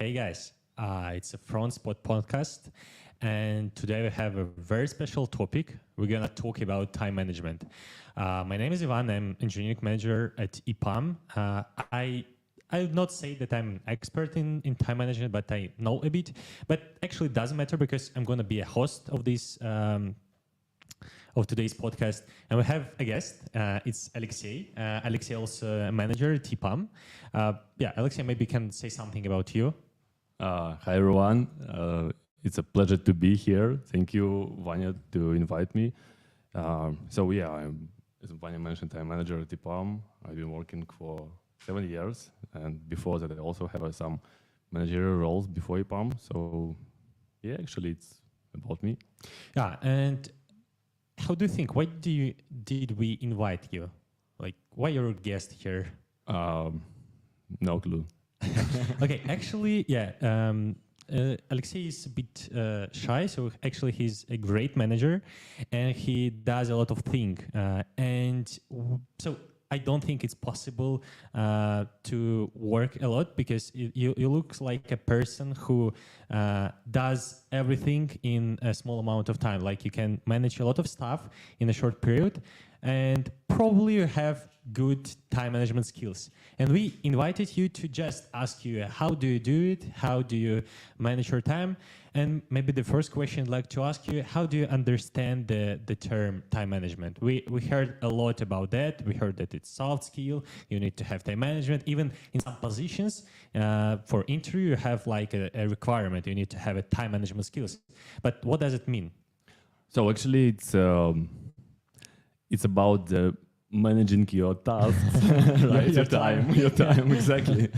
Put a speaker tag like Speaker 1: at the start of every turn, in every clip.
Speaker 1: Hey guys, it's a Front Spot podcast, and today we have a very special topic. We're gonna talk about time management. My name is Ivan. I'm engineering manager at EPAM. I would not say that I'm an expert in time management, but I know a bit. But actually, it doesn't matter because I'm gonna be a host of this. Of today's podcast, and we have a guest. It's Alexey. Alexey also a manager at EPAM. Alexey, maybe you can say something about you.
Speaker 2: Hi everyone, it's a pleasure to be here. Thank you, Vanya, to invite me. I'm, as Vanya mentioned, I'm manager at EPAM. I've been working for 7 years, and before that I also have some managerial roles before EPAM. So yeah, actually it's about me.
Speaker 1: Yeah, and how do you think? Why did we invite you? Like, why you're a guest here?
Speaker 2: No clue.
Speaker 1: Okay, actually, Alexey is a bit shy, so actually he's a great manager, and he does a lot of things. So I don't think it's possible to work a lot because you look like a person who does everything in a small amount of time. Like you can manage a lot of stuff in a short period, and probably you have good time management skills. And we invited you to just ask you, how do you do it? How do you manage your time? And maybe the first question I'd like to ask you, how do you understand the term time management? We heard a lot about that. We heard that it's soft skill. You need to have time management. Even in some positions, for interview, you have like a requirement. You need to have a time management skills. But what does it mean?
Speaker 2: So actually it's about managing your tasks, right? Your time, exactly.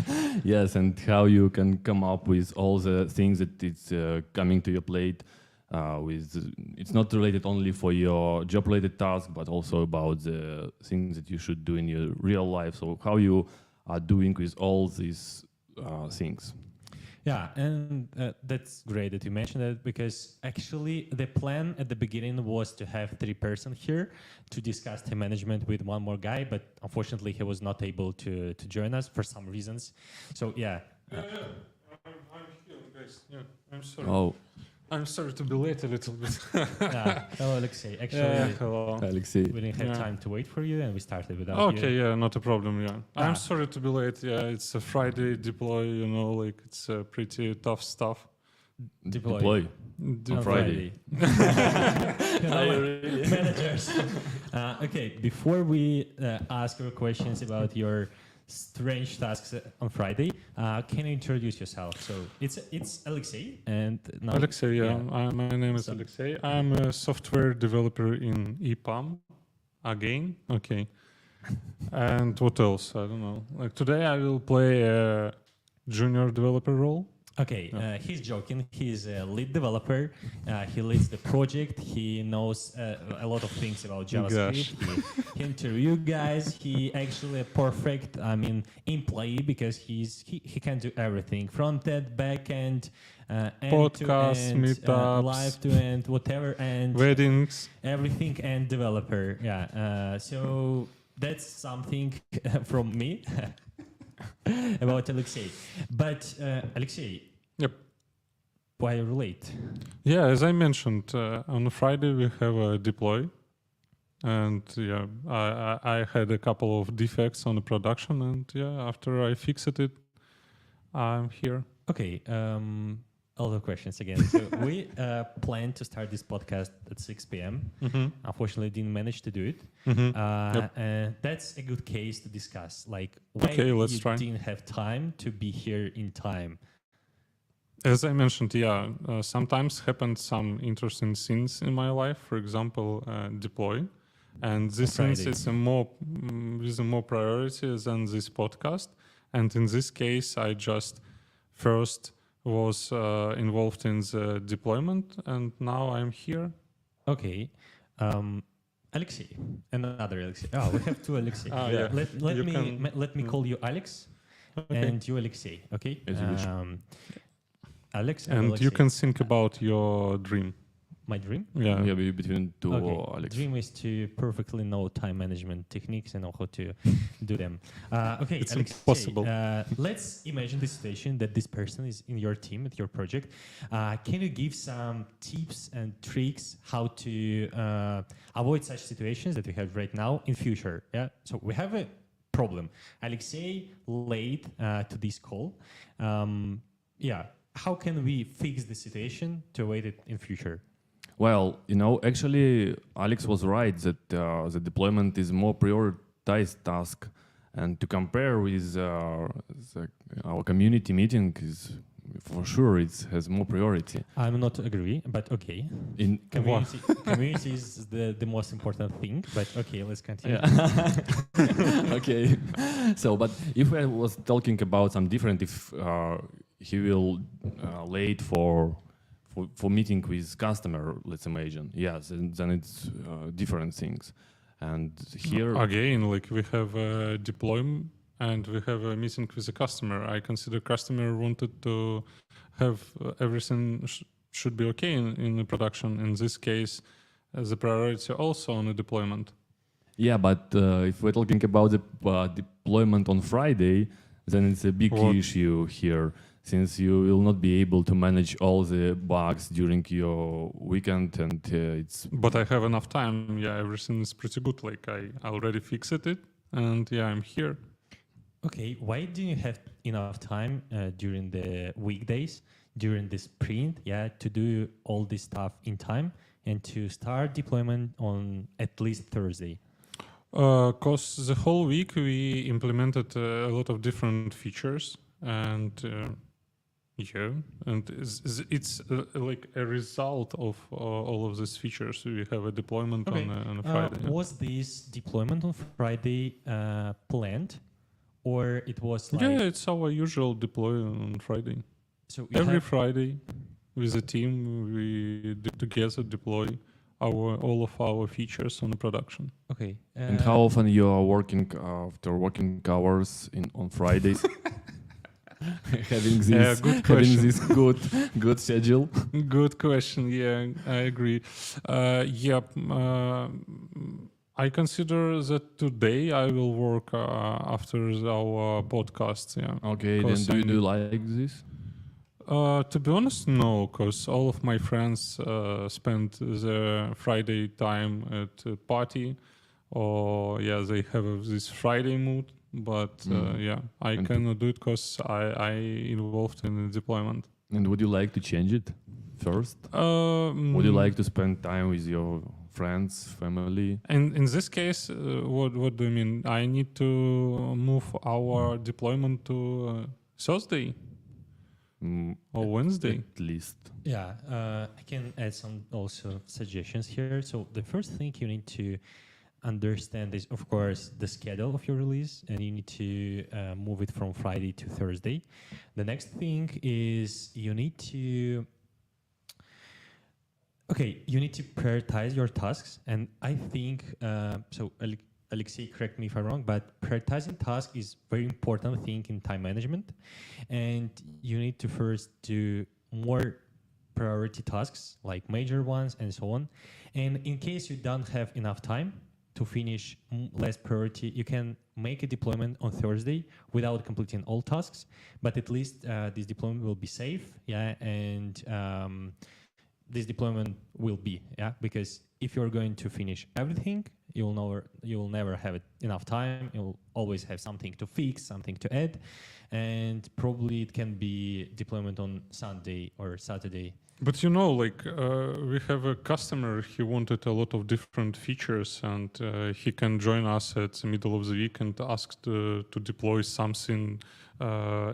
Speaker 2: Yes, and how you can come up with all the things that it's coming to your plate. It's not related only for your job-related task, but also about the things that you should do in your real life. So how you are doing with all these things.
Speaker 1: Yeah, and that's great that you mentioned that because actually the plan at the beginning was to have 3 persons here to discuss time management with one more guy, but unfortunately he was not able to join us for some reasons. So yeah.
Speaker 3: I'm here, guys. Yeah, I'm sorry.
Speaker 2: Oh,
Speaker 3: I'm sorry to be late a little bit.
Speaker 1: Hello, Alexey. Actually,
Speaker 3: hello.
Speaker 2: Alexey.
Speaker 1: we didn't have time to wait for you, and we started without you.
Speaker 3: Okay, yeah, not a problem. Yeah,
Speaker 1: Ah.
Speaker 3: I'm sorry to be late. Yeah, it's a Friday deploy. You know, like it's pretty tough stuff.
Speaker 2: Deploy.
Speaker 1: On
Speaker 2: Friday.
Speaker 1: Managers. Okay, before we ask your questions about your strange tasks on Friday, can you introduce yourself? So it's Alexey and now
Speaker 3: Alexey, my name is Alexey. I'm a software developer in EPAM. Again, okay. And what else? I don't know. Like today, I will play a junior developer role.
Speaker 1: Okay, he's joking. He's a lead developer. He leads the project. He knows a lot of things about JavaScript. He interview guys. He actually a perfect, employee because he can do everything: front end, back end,
Speaker 3: Podcasts, meetups,
Speaker 1: live to end, whatever, and
Speaker 3: weddings,
Speaker 1: everything, and developer. Yeah. So that's something from me. About Alexey. But Alexey,
Speaker 3: Yep.
Speaker 1: why are you late?
Speaker 3: Yeah, as I mentioned, on Friday we have a deploy, and yeah, I had a couple of defects on the production, and yeah, after I fixed it, I'm here.
Speaker 1: Okay, a lot of questions again. So we planned to start this podcast at 6 p.m.
Speaker 3: Mm-hmm.
Speaker 1: Unfortunately, didn't manage to do it.
Speaker 3: Mm-hmm.
Speaker 1: And that's a good case to discuss. Like, why
Speaker 3: let's
Speaker 1: you
Speaker 3: try.
Speaker 1: didn't have time to be here in time?
Speaker 3: As I mentioned, yeah, sometimes happened some interesting things in my life. For example, deploy, and this thing is with a more priority than this podcast. And in this case, I just first was involved in the deployment, and now I'm here.
Speaker 1: Okay. Alexey, another Alexey. Oh, we have 2 Alexey.
Speaker 3: Yeah.
Speaker 1: Let me call you Alex, and you Alexey. Okay.
Speaker 2: As you wish.
Speaker 1: Alex
Speaker 3: And
Speaker 1: Alexey.
Speaker 3: you can think about your dream.
Speaker 1: My dream?
Speaker 3: Yeah.
Speaker 2: Maybe between two,
Speaker 1: Okay.
Speaker 2: Alex.
Speaker 1: Dream is to perfectly know time management techniques and know how to do them. Okay,
Speaker 3: It's
Speaker 1: Alexei,
Speaker 3: impossible.
Speaker 1: let's imagine the situation that this person is in your team, at your project. Can you give some tips and tricks how to avoid such situations that we have right now in future? Yeah. So we have a problem. Alexei late to this call. Yeah. How can we fix the situation to avoid it in future?
Speaker 2: Well, actually, Alex was right that the deployment is more prioritized task, and to compare with our community meeting is for sure it has more priority.
Speaker 1: I'm not agree, but okay.
Speaker 2: In
Speaker 1: Community is the most important thing, but okay, let's continue.
Speaker 2: Yeah. Okay. So, but if I was talking about some different, if he will late for meeting with customer, let's imagine, yes, and then it's different things. And here
Speaker 3: Again, like we have a deployment and we have a meeting with the customer. I consider customer wanted to have everything should be okay in the production. In this case, the priority also on the deployment.
Speaker 2: yeah, but if we're talking about the deployment on Friday, then it's a big
Speaker 3: What?
Speaker 2: issue here, since you will not be able to manage all the bugs during your weekend, and it's
Speaker 3: But I have enough time. Yeah, everything is pretty good. Like I already fixed it, and yeah, I'm here.
Speaker 1: Okay, why do you have enough time during the weekdays, during the sprint, yeah, to do all this stuff in time and to start deployment on at least Thursday?
Speaker 3: Because the whole week we implemented a lot of different features, and yeah, and it's like a result of all of these features. We have a deployment
Speaker 1: Okay.
Speaker 3: on a Friday. Yeah.
Speaker 1: Was this deployment on Friday planned, or it was like
Speaker 3: Yeah, it's our usual deploy on Friday.
Speaker 1: so you
Speaker 3: Every
Speaker 1: have-
Speaker 3: Friday, with the team, we together deploy all of our features on the production.
Speaker 1: Okay.
Speaker 2: and how often you are working after working hours on Fridays? having this
Speaker 3: good
Speaker 2: having
Speaker 3: question.
Speaker 2: this good schedule.
Speaker 3: Good question. Yeah, I agree. I consider that today I will work after our podcast. Yeah.
Speaker 2: Okay, then
Speaker 3: Because
Speaker 2: do you
Speaker 3: I
Speaker 2: do like this?
Speaker 3: To be honest, no, because all of my friends spend their Friday time at a party, or yeah, they have this Friday mood. But yeah, I
Speaker 2: And-
Speaker 3: cannot do it because I involved in the deployment.
Speaker 2: And would you like to change it first? Would you like to spend time with your friends, family?
Speaker 3: In this case, what do you mean? I need to move our deployment to Thursday or Wednesday.
Speaker 2: At least.
Speaker 1: Yeah, I can add some also suggestions here. So the first thing you need to understand is, of course, the schedule of your release, and you need to move it from Friday to Thursday. The next thing is you need to prioritize your tasks, and I think Alexei, correct me if I'm wrong, but prioritizing tasks is very important thing in time management, and you need to first do more priority tasks like major ones and so on. And in case you don't have enough time to finish less priority, you can make a deployment on Thursday without completing all tasks, but at least this deployment will be safe, yeah, and this deployment will be, yeah, because if you're going to finish everything, you will never have enough time. You'll always have something to fix, something to add, and probably it can be deployment on Sunday or Saturday.
Speaker 3: But we have a customer. He wanted a lot of different features, and he can join us at the middle of the week and ask to deploy something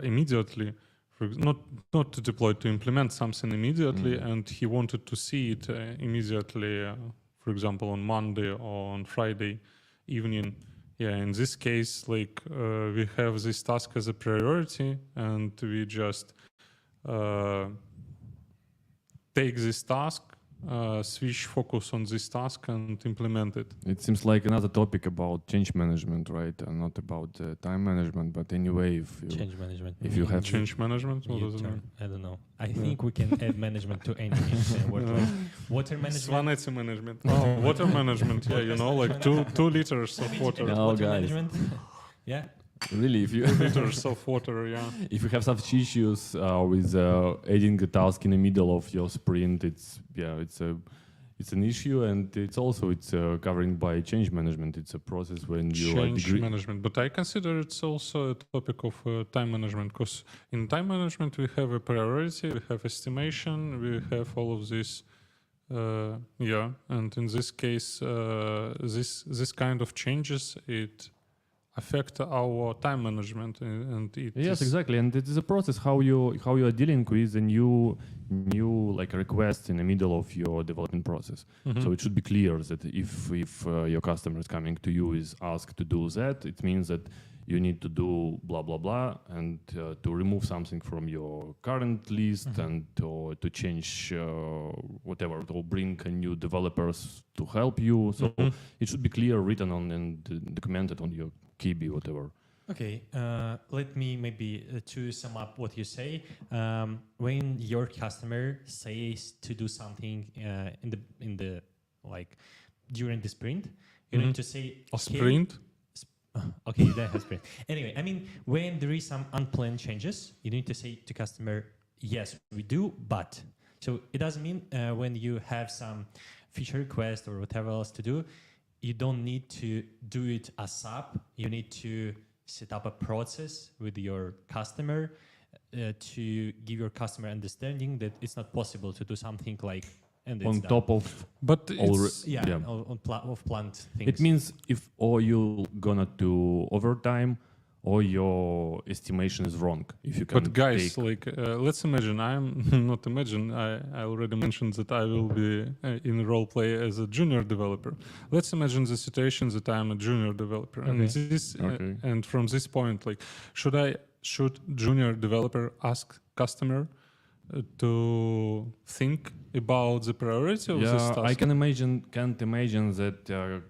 Speaker 3: immediately. Not to deploy, to implement something immediately, and he wanted to see it immediately. For example, on Monday or on Friday evening. Yeah, in this case, we have this task as a priority, and we just take this task switch focus on this task and implement it.
Speaker 2: It seems like another topic about change management, right? And not about time management. But anyway,
Speaker 1: Change management.
Speaker 2: if you have
Speaker 3: Change management, what does it mean?
Speaker 1: I don't know. I think we can add management to anything. Water management.
Speaker 3: Svaneti management. Oh, water management. Yeah, you know, like 2 liters of water.
Speaker 2: No,
Speaker 1: Water
Speaker 2: guys.
Speaker 1: management. Yeah.
Speaker 2: really, if you
Speaker 3: 2 liters of water. Yeah.
Speaker 2: if you have such issues with adding a task in the middle of your sprint, it's an issue, and it's covering by change management. It's a process when you
Speaker 3: Change management, but I consider it's also a topic of time management, because in time management we have a priority, we have estimation, we have all of this. And in this case, this kind of changes it affect our time management, and it
Speaker 2: Yes,
Speaker 3: is-
Speaker 2: exactly, and it is a process how you are dealing with a new like request in the middle of your development process.
Speaker 3: Mhm.
Speaker 2: So it should be clear that if your customer is coming to you is asked to do that, it means that you need to do blah blah blah, and to remove something from your current list, and to change whatever, to bring new developers to help you. So it should be clear, written on and documented on your Kibi, whatever.
Speaker 1: Okay, let me maybe to sum up what you say. When your customer says to do something in the like during the sprint, you need to say
Speaker 3: A
Speaker 1: okay.
Speaker 3: sprint.
Speaker 1: Okay, that has sprint. Anyway, I mean, when there is some unplanned changes, you need to say to customer, yes, we do, but. So it doesn't mean when you have some feature request or whatever else to do, you don't need to do it ASAP. You need to set up a process with your customer to give your customer understanding that it's not possible to do something like and it's
Speaker 2: On
Speaker 1: done.
Speaker 2: top of
Speaker 3: But
Speaker 2: alre-
Speaker 3: it's
Speaker 1: yeah,
Speaker 2: yeah.
Speaker 1: of planned things.
Speaker 2: It means if or you gonna do overtime or your estimation is wrong. If you can
Speaker 3: but guys,
Speaker 2: take-
Speaker 3: like let's imagine I already mentioned that I will be in role play as a junior developer. Let's imagine the situation that I am a junior developer, and
Speaker 1: Okay.
Speaker 3: this
Speaker 2: Okay.
Speaker 3: and from this point, like should junior developer ask customer to think about the priority of this
Speaker 2: yeah,
Speaker 3: task?
Speaker 2: I can't imagine that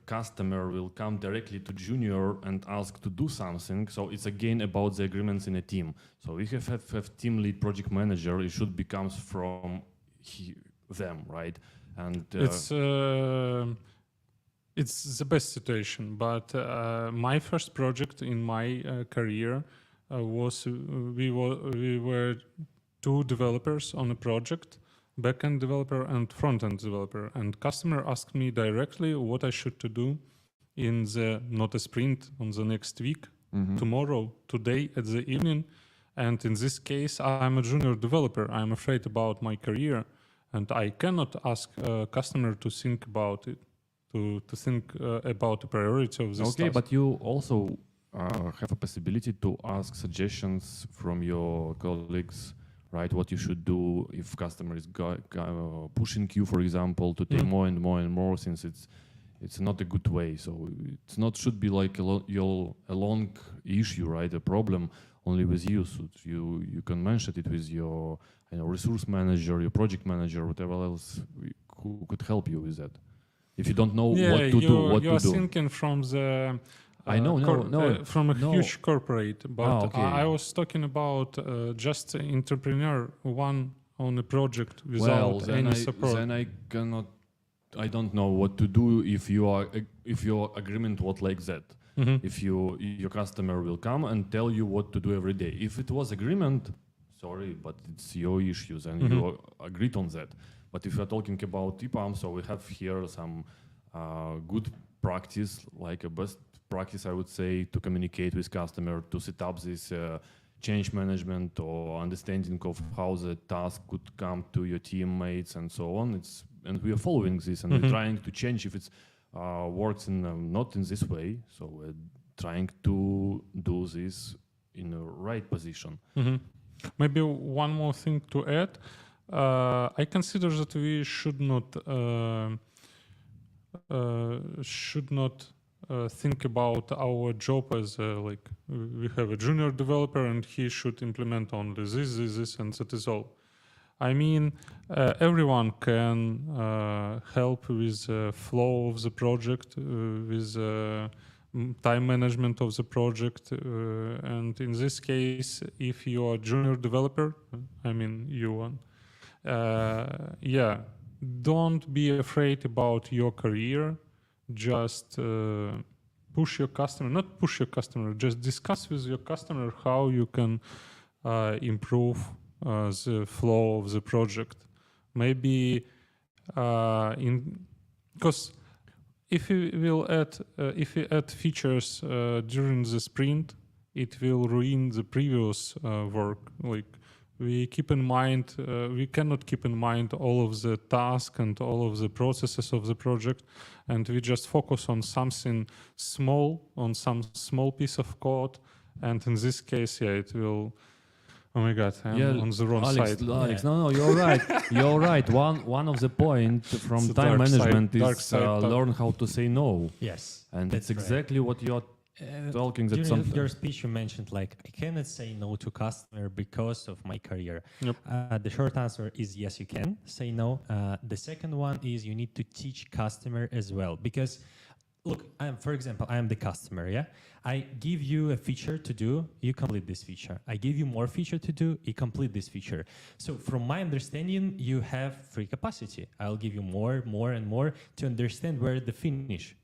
Speaker 2: customer will come directly to junior and ask to do something. So it's again about the agreements in a team. So if you have team lead, project manager, it should becomes from them, right? And
Speaker 3: it's the best situation, but my first project in my career was we were 2 developers on a project, backend developer and front-end developer, and customer asked me directly what I should to do in the not a sprint on the next week, tomorrow, today at the evening. And in this case, I'm a junior developer. I'm afraid about my career, and I cannot ask a customer to think about it, to think about the priority of this
Speaker 2: okay,
Speaker 3: task.
Speaker 2: but you also have a possibility to ask suggestions from your colleagues, right? What you should do if customer is pushing you, for example, to take more and more and more, since it's not a good way. So it's not should be like a long issue, right? A problem only with you. So you can mention it with your resource manager, your project manager, whatever else who could help you with that. If you don't know what to do,
Speaker 3: you are thinking from the
Speaker 2: I know,
Speaker 3: from a
Speaker 2: no.
Speaker 3: huge corporate, but
Speaker 2: okay.
Speaker 3: I was talking about just entrepreneur one on a project without any support.
Speaker 2: Then I don't know what to do if your agreement was like that. If your customer will come and tell you what to do every day. If it was agreement, sorry, but it's your issues and you agreed on that. But if you're talking about EPAM, so we have here some good practice, like a best practice, I would say, to communicate with customer, to set up this change management or understanding of how the task could come to your teammates and so on. And we are following this and we're trying to change if it's works in not in this way. So we're trying to do this in a right position.
Speaker 3: Maybe one more thing to add. I consider that we should not think about our job as like we have a junior developer and he should implement only this, and that is all. I mean, everyone can help with flow of the project, with time management of the project. And in this case, if you are a junior developer, I mean you one, don't be afraid about your career. Just push your customer, not push your customer, just discuss with your customer how you can improve the flow of the project. Maybe because if you add features during the sprint, it will ruin the previous work. Like we keep in mind, we cannot keep in mind all of the tasks and all of the processes of the project, and we just focus on something small, on some small piece of code. And in this case, it will. Oh my God, I'm on the wrong
Speaker 2: Alex,
Speaker 3: side.
Speaker 2: Alex, no, you're right. You're right. One of the point from
Speaker 3: It's a
Speaker 2: time
Speaker 3: dark
Speaker 2: management
Speaker 3: side- dark
Speaker 2: is
Speaker 3: side.
Speaker 2: learn how to say no,
Speaker 1: Yes.
Speaker 2: and
Speaker 1: that's
Speaker 2: that's exactly what you're talking. That
Speaker 1: During
Speaker 2: something.
Speaker 1: your speech, you mentioned like I cannot say no to customer because of my career.
Speaker 3: Yep.
Speaker 1: The short answer is yes, you can say no. The second one is you need to teach customer as well because, look, for example, I am the customer. Yeah, I give you a feature to do, you complete this feature. I give you more feature to do, you complete this feature. So from my understanding, you have free capacity. I'll give you more, and more to understand where the finish.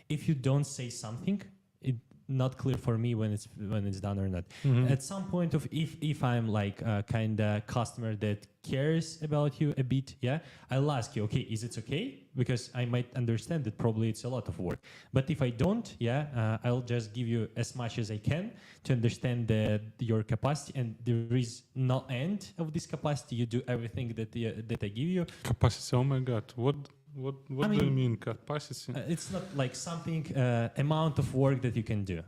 Speaker 1: If you don't say something, it not clear for me when it's done or not. At some point of if I'm like a kind of customer that cares about you a bit, yeah, I'll ask you, okay, is it okay? Because I might understand that probably it's a lot of work. But if I don't, I'll just give you as much as I can to understand your capacity, and there is no end of this capacity. You do everything that I give you.
Speaker 3: Capacity. Oh my God, what do you mean capacity?
Speaker 1: It's not like something amount of work that you can do.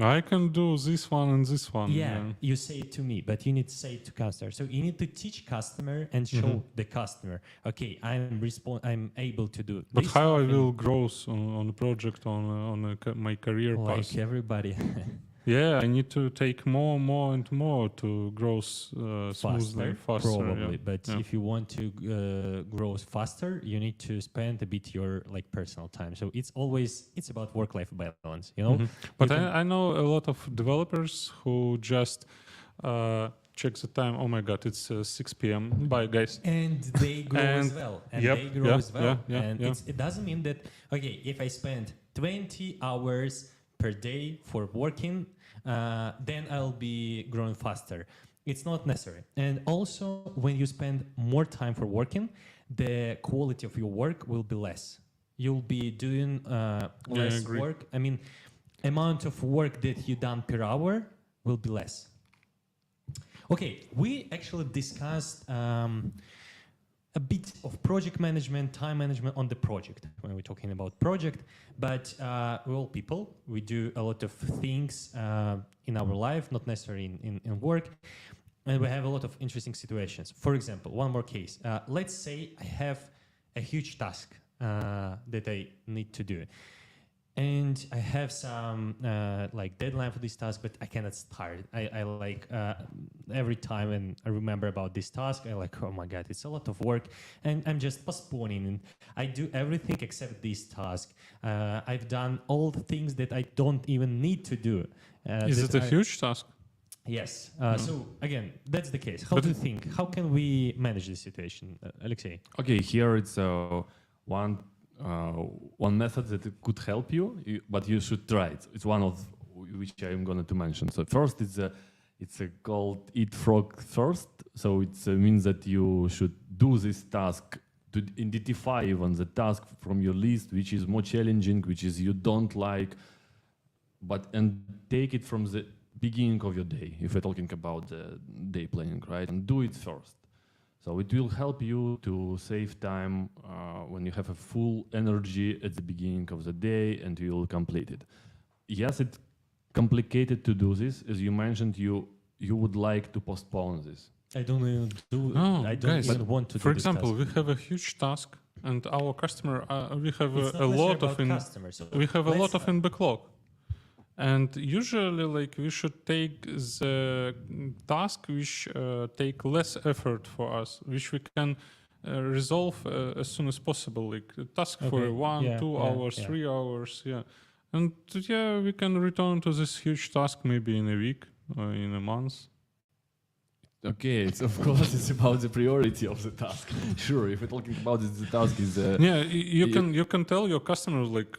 Speaker 3: I can do this one and this one.
Speaker 1: Yeah, you say it to me, but you need to say it to customer. So you need to teach customer and show the customer, okay, I'm able to do.
Speaker 3: But
Speaker 1: this
Speaker 3: how I
Speaker 1: stuff
Speaker 3: will grow on a project my career
Speaker 1: and
Speaker 3: path?
Speaker 1: like everybody
Speaker 3: Yeah, I need to take more and more to grow smoothly, faster.
Speaker 1: probably.
Speaker 3: Yeah.
Speaker 1: But if you want to grow faster, you need to spend a bit your like personal time. So it's about work-life balance, you know.
Speaker 3: But I know a lot of developers who just check the time. Oh my God, it's 6 p.m. Bye, guys.
Speaker 1: And they grow as well. And
Speaker 3: Yep,
Speaker 1: they grow as well. And
Speaker 3: yeah.
Speaker 1: it doesn't mean that, okay, if I spend 20 hours per day for working, then I'll be growing faster. It's not necessary. And also, when you spend more time for working, the quality of your work will be less. You'll be doing less work. I mean, amount of work that you done per hour will be less. Okay, we actually discussed a bit of project management, time management on the project when we're talking about project. But we're all people. We do a lot of things in our life, not necessarily in work. And we have a lot of interesting situations. For example, one more case. Let's say I have a huge task that I need to do. And I have some like deadline for this task, but I cannot start. I like every time when I remember about this task, I like, oh my God, it's a lot of work, and I'm just postponing. And I do everything except this task. I've done all the things that I don't even need to do.
Speaker 3: Is it a huge task?
Speaker 1: Yes. So again, that's the case. How do you think? How can we manage this situation, Alexey?
Speaker 2: Okay, here it's one method that could help you, but you should try it. It's one of which I'm going to mention. So first, it's called eat frog first. So it means that you should do this task to identify even the task from your list which is more challenging, which is you don't like, and take it from the beginning of your day. If we're talking about the day planning, right, and do it first. So it will help you to save time when you have a full energy at the beginning of the day and you will complete it. Yes, it's complicated to do this. As you mentioned, you would like to postpone this.
Speaker 1: I don't even do.
Speaker 3: No,
Speaker 1: I don't
Speaker 3: guys,
Speaker 1: even want to.
Speaker 3: For
Speaker 1: do this
Speaker 3: example,
Speaker 1: task.
Speaker 3: we have a huge task, and our customer, we have
Speaker 1: It's not
Speaker 3: a
Speaker 1: necessarily
Speaker 3: lot
Speaker 1: about
Speaker 3: of
Speaker 1: customers. So
Speaker 3: we have a lot
Speaker 1: let's-
Speaker 3: of in backlog. And usually, like, we should take the task which take less effort for us, which we can resolve as soon as possible. Like a task for
Speaker 1: Okay,
Speaker 3: 1,
Speaker 1: yeah,
Speaker 3: 2
Speaker 1: yeah,
Speaker 3: hours,
Speaker 1: yeah.
Speaker 3: 3 hours, yeah. And yeah, we can return to this huge task maybe in a week or in a month.
Speaker 2: Okay, it's of course it's about the priority of the task. Sure, if we're talking about it, the task is
Speaker 3: Yeah, you can tell your customers like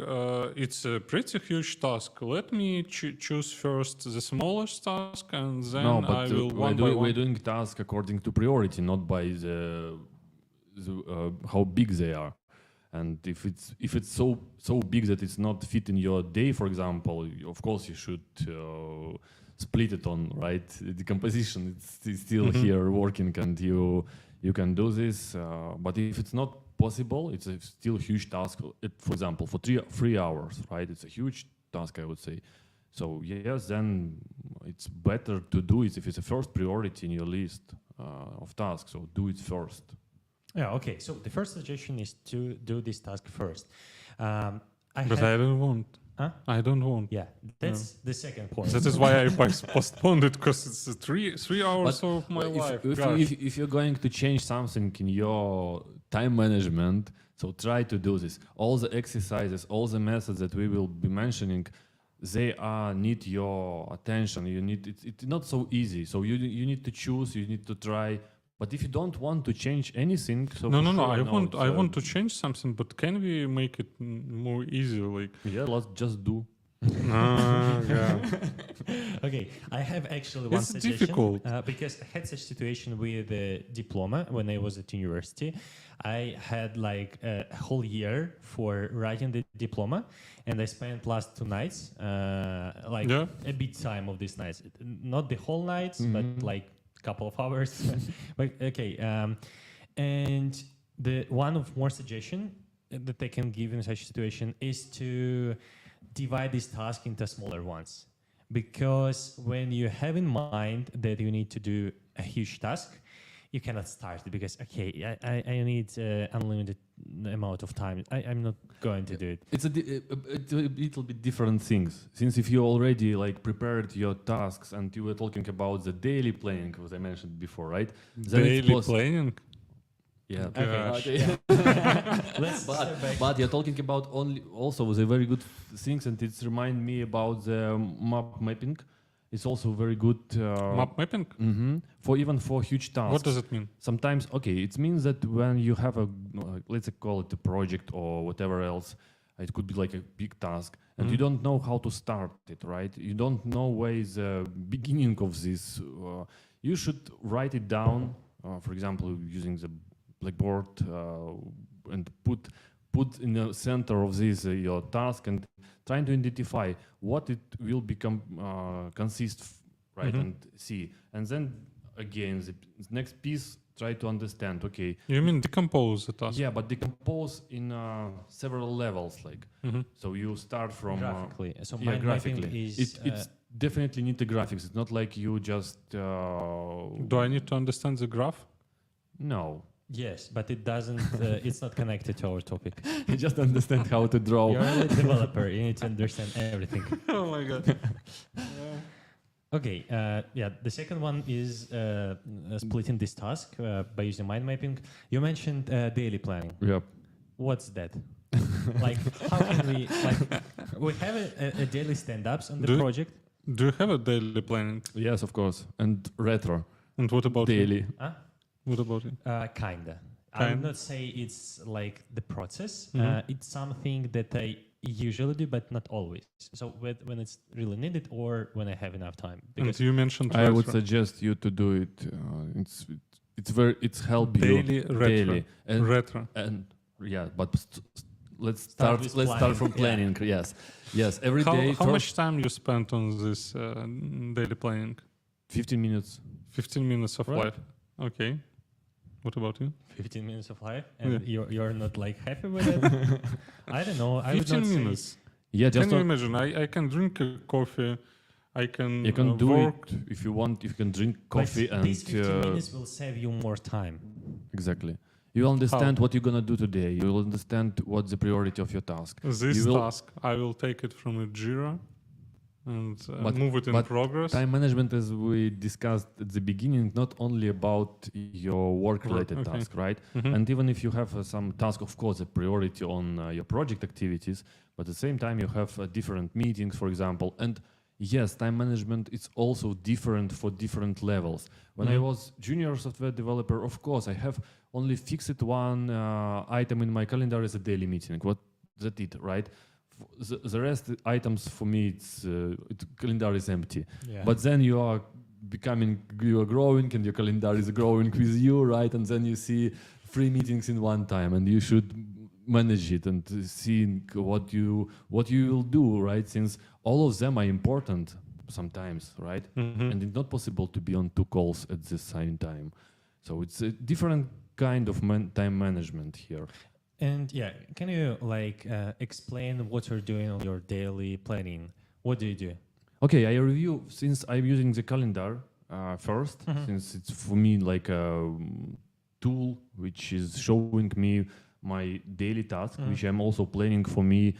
Speaker 3: it's a pretty huge task. Let me choose first the smallest task, and then
Speaker 2: no,
Speaker 3: I
Speaker 2: but
Speaker 3: will one by
Speaker 2: we're
Speaker 3: one.
Speaker 2: doing task according to priority, not by the how big they are. And if it's so big that it's not fit in your day, for example, of course you should split it on, right? The composition it's still here working, and you can do this. But if it's not possible, it's a still huge task. For example, for 3 hours, right? It's a huge task, I would say. So yes, then it's better to do it if it's a first priority in your list of tasks. So do it first.
Speaker 1: Yeah, okay. So the first suggestion is to do this task first.
Speaker 3: But I don't want.
Speaker 1: Huh?
Speaker 3: I don't want.
Speaker 1: Yeah, that's the second point.
Speaker 3: That is why I postponed it, because it's 3 hours of my life.
Speaker 2: If you're going to change something in your time management, so try to do this. All the exercises, all the methods that we will be mentioning, they need your attention. It's not so easy. So you need to choose. You need to try. But if you don't want to change anything, so
Speaker 3: No.
Speaker 2: sure,
Speaker 3: I want to change something, but can we make it more easy? Like,
Speaker 2: yeah, let's just do.
Speaker 3: yeah.
Speaker 1: Okay, I have actually one
Speaker 3: It's
Speaker 1: suggestion.
Speaker 3: difficult.
Speaker 1: Because I had such situation with the diploma when I was at university. I had like a whole year for writing the diploma, and I spent last 2 nights, a bit time of these nights. Not the whole nights, but like couple of hours. But okay, and the one of more suggestion that I can give in such situation is to divide this task into smaller ones, because when you have in mind that you need to do a huge task, you cannot start it because I need unlimited amount of time. I'm not going to do it.
Speaker 2: It's a little bit different things. Since if you already like prepared your tasks and you were talking about the daily planning, as I mentioned before, right? Then
Speaker 3: Daily planning.
Speaker 2: Yeah.
Speaker 1: Okay. Let's step back.
Speaker 2: But you're talking about also the very good things, and it's remind me about the map mapping. It's also very good.
Speaker 3: Map mapping?
Speaker 2: For huge tasks.
Speaker 3: What does it mean?
Speaker 2: Sometimes, it means that when you have let's say call it a project or whatever else, it could be like a big task, and you don't know how to start it, right? You don't know where is the beginning of this. You should write it down, for example, using the Blackboard, and put in the center of this your task, and trying to identify what it will become consist, right? And see, and then again the next piece, try to understand. Okay,
Speaker 3: You mean decompose the task?
Speaker 2: yeah, but decompose in several levels, like so you start from
Speaker 1: Graphically. So
Speaker 2: yeah,
Speaker 1: mind mapping
Speaker 2: graphically.
Speaker 1: is
Speaker 2: It's definitely need the graphics. It's not like you just
Speaker 3: Do I need to understand the graph?
Speaker 2: no.
Speaker 1: yes, but it doesn't. It's not connected to our topic.
Speaker 2: You just understand how to draw.
Speaker 1: You're a developer. You need to understand everything.
Speaker 3: Oh my god.
Speaker 1: Okay. The second one is splitting this task by using mind mapping. You mentioned daily planning.
Speaker 2: Yep.
Speaker 1: What's that? Like, how can we have a daily stand-ups on the project?
Speaker 3: Do you have a daily planning?
Speaker 2: Yes, of course. And retro
Speaker 3: And what about
Speaker 2: daily.
Speaker 1: Huh?
Speaker 3: What about it?
Speaker 1: Kinda. I would not say it's like the process. It's something that I usually do, but not always. So when it's really needed or when I have enough time.
Speaker 3: And you mentioned
Speaker 2: I would
Speaker 3: retro.
Speaker 2: suggest you to do it. It's help
Speaker 3: Daily
Speaker 2: you
Speaker 3: retro.
Speaker 2: daily
Speaker 3: Retro.
Speaker 2: and yeah. But let's
Speaker 1: Start
Speaker 2: start.
Speaker 1: with
Speaker 2: Let's start from
Speaker 1: planning,
Speaker 2: planning. Yes. Every day.
Speaker 3: How much time you spent on this daily planning?
Speaker 2: 15 minutes.
Speaker 3: 15 minutes of
Speaker 2: Right.
Speaker 3: life. Okay. What about you?
Speaker 1: 15 minutes of life, and you're not like happy with it. I don't know. I would
Speaker 3: 15
Speaker 1: not
Speaker 3: minutes.
Speaker 2: Yeah,
Speaker 3: Can
Speaker 2: just
Speaker 3: you imagine? I can drink a coffee. I can.
Speaker 2: you can do
Speaker 3: work.
Speaker 2: it if you want. You can drink
Speaker 1: say,
Speaker 2: coffee
Speaker 1: like,
Speaker 2: and
Speaker 1: these 15 minutes will save you more time.
Speaker 2: exactly. You will understand what you're gonna do today. You will understand what's the priority of your task.
Speaker 3: This
Speaker 2: You will-
Speaker 3: task, I will take it from a Jira, and
Speaker 2: But-
Speaker 3: move it in
Speaker 2: but
Speaker 3: progress.
Speaker 2: Time management, as we discussed at the beginning, not only about your work-related
Speaker 3: Okay.
Speaker 2: task, right?
Speaker 3: Mhm.
Speaker 2: And even if you have some task, of course, a priority on your project activities, but at the same time you have different meetings, for example. And yes, time management is also different for different levels. When I
Speaker 3: Mhm.
Speaker 2: was junior software developer, of course, I have only fixed one item in my calendar as a daily meeting. That's it, right? The rest items for me, calendar is empty.
Speaker 1: Yeah.
Speaker 2: But then you are growing, and your calendar is growing with you, right? And then you see 3 meetings in one time, and you should manage it and see what you will do, right? Since all of them are important sometimes, right?
Speaker 3: Mhm.
Speaker 2: And it's not possible to be on 2 calls at the same time. So it's a different kind of time management here.
Speaker 1: And yeah, can you explain what you're doing on your daily planning? What do you do?
Speaker 2: Okay, I review since I'm using the calendar first, since it's for me like a tool which is showing me my daily task, which I'm also planning for me,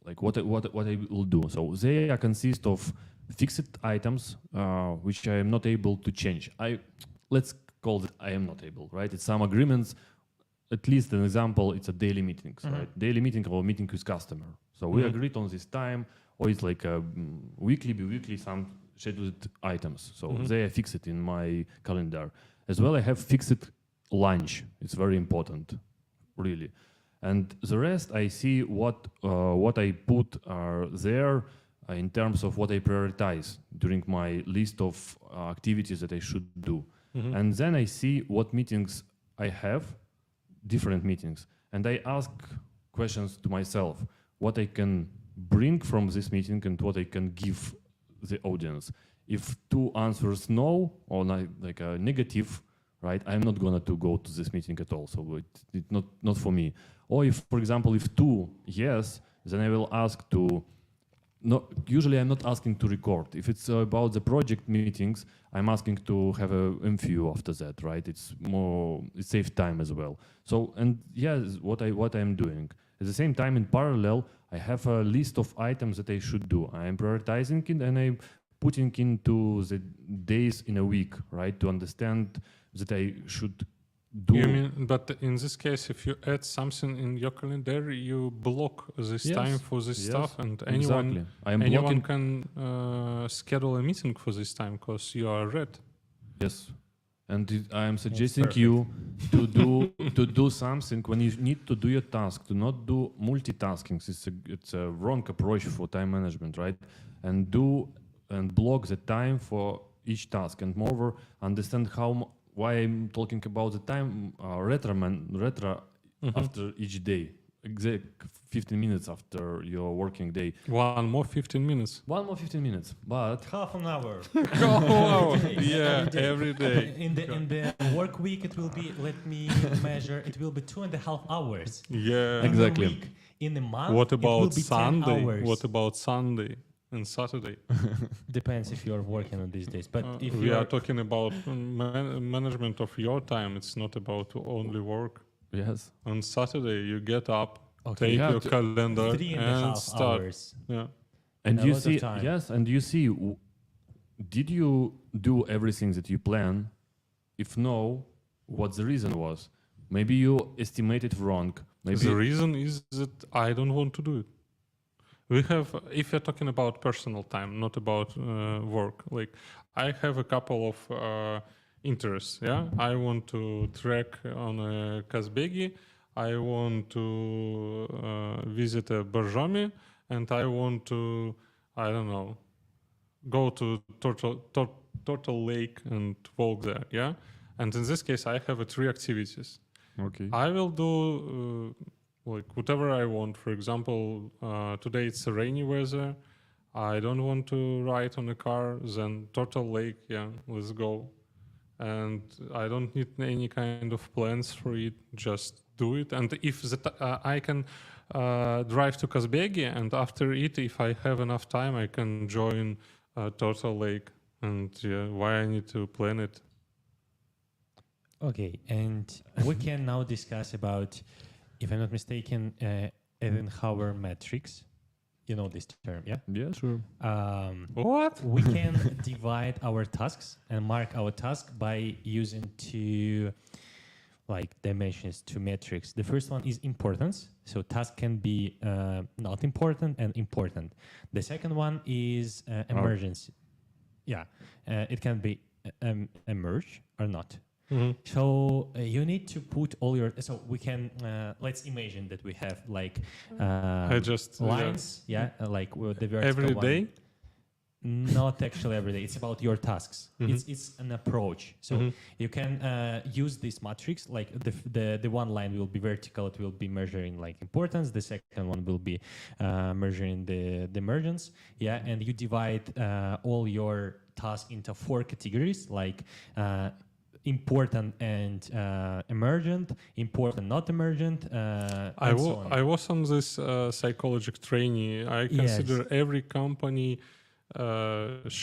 Speaker 2: like what I will do. So they consist of fixed items which I am not able to change. Let's call it I am not able, right? It's some agreements. At least an example, it's a daily meetings, right? Daily meeting or meeting with customer. So we agreed on this time, or it's like a weekly, bi-weekly, some scheduled items. So they are fixed in my calendar. As well, I have fixed lunch. It's very important, really. And the rest, I see what I put there in terms of what I prioritize during my list of activities that I should do. And then I see what meetings I have, different meetings, and I ask questions to myself, what I can bring from this meeting and what I can give the audience. If 2 answers no or like a negative, right, I'm not gonna to go to this meeting at all. So it's not for me. Or if, for example, if 2 yes, then I will ask to. No, usually I'm not asking to record. If it's about the project meetings, I'm asking to have a MVU after that, right? It saves time as well. So, and yes, what I'm doing. At the same time, in parallel, I have a list of items that I should do. I am prioritizing it and I'm putting into the days in a week, right? To understand that I should do.
Speaker 3: You mean, but in this case, if you add something in your calendar, you block this
Speaker 2: Yes,
Speaker 3: time for this
Speaker 2: yes,
Speaker 3: stuff, and
Speaker 2: Exactly. I am
Speaker 3: anyone
Speaker 2: blocking.
Speaker 3: can schedule a meeting for this time because you are red.
Speaker 2: Yes, and I am suggesting
Speaker 1: perfect.
Speaker 2: you to do something when you need to do your task. To not do multitasking. It's a wrong approach for time management, right? And block the time for each task, and moreover, understand why I'm talking about the time retro after each day, exact 15 minutes after your working day.
Speaker 3: One more 15 minutes.
Speaker 2: 1 more 15 minutes, but
Speaker 1: Half an hour.
Speaker 3: Oh,
Speaker 1: Every day,
Speaker 3: yeah,
Speaker 1: every day.
Speaker 3: every day.
Speaker 1: In the work week, it will be. Let me measure. It will be 2.5 hours.
Speaker 3: Yeah.
Speaker 2: Exactly.
Speaker 1: In the week, in a month,
Speaker 3: What
Speaker 1: it will
Speaker 3: about
Speaker 1: be 10
Speaker 3: Sunday?
Speaker 1: hours.
Speaker 3: What about Sunday and Saturday?
Speaker 1: Depends if you are working on these days. But if
Speaker 3: We
Speaker 1: you
Speaker 3: are talking about management of your time. It's not about only work.
Speaker 2: yes.
Speaker 3: On Saturday, you get up,
Speaker 1: Okay.
Speaker 3: take
Speaker 2: Yeah,
Speaker 3: your calendar,
Speaker 1: 3.5
Speaker 3: and start.
Speaker 1: hours.
Speaker 3: Yeah.
Speaker 2: And
Speaker 1: A
Speaker 2: you
Speaker 1: lot of
Speaker 2: see,
Speaker 1: time.
Speaker 2: yes, and you see, did you do everything that you plan? If no, what the reason was? Maybe you estimated wrong. Maybe
Speaker 3: The reason is that I don't want to do it. We have, if you're talking about personal time, not about work, like I have a couple of interests. Yeah, I want to trek on a Kazbegi. I want to visit a Borjomi, and I want to, I don't know, go to Turtle Lake and walk there. Yeah, and in this case, I have 3 activities.
Speaker 2: okay.
Speaker 3: I will do like whatever I want. For example, today it's a rainy weather. I don't want to ride on a car. Then Turtle Lake, yeah, let's go. And I don't need any kind of plans for it. Just do it. And if I can drive to Kazbegi, and after it, if I have enough time, I can join Turtle Lake. And yeah, why I need to plan it?
Speaker 1: Okay, and we can now discuss about, if I'm not mistaken, Eisenhower matrix. You know this term, yeah?
Speaker 2: Yeah, sure.
Speaker 3: What?
Speaker 1: We can divide our tasks and mark our task by using two dimensions, two metrics. The first one is importance. So task can be not important and important. The second one is emergency. Yeah, it can be emerge or not.
Speaker 3: Mhm.
Speaker 1: So you need to put all your. So we can let's imagine that we have
Speaker 3: I just
Speaker 1: lines. Like the vertical
Speaker 3: every
Speaker 1: one.
Speaker 3: day.
Speaker 1: Not actually every day. It's about your tasks.
Speaker 3: Mhm.
Speaker 1: It's an approach. So
Speaker 3: Mhm.
Speaker 1: you can use this matrix. Like the one line will be vertical. It will be measuring like importance. The second one will be measuring the emergence. Yeah, and you divide all your tasks into 4 categories, like important and emergent, important not emergent. And so on.
Speaker 3: I was on this psychological training. I consider every company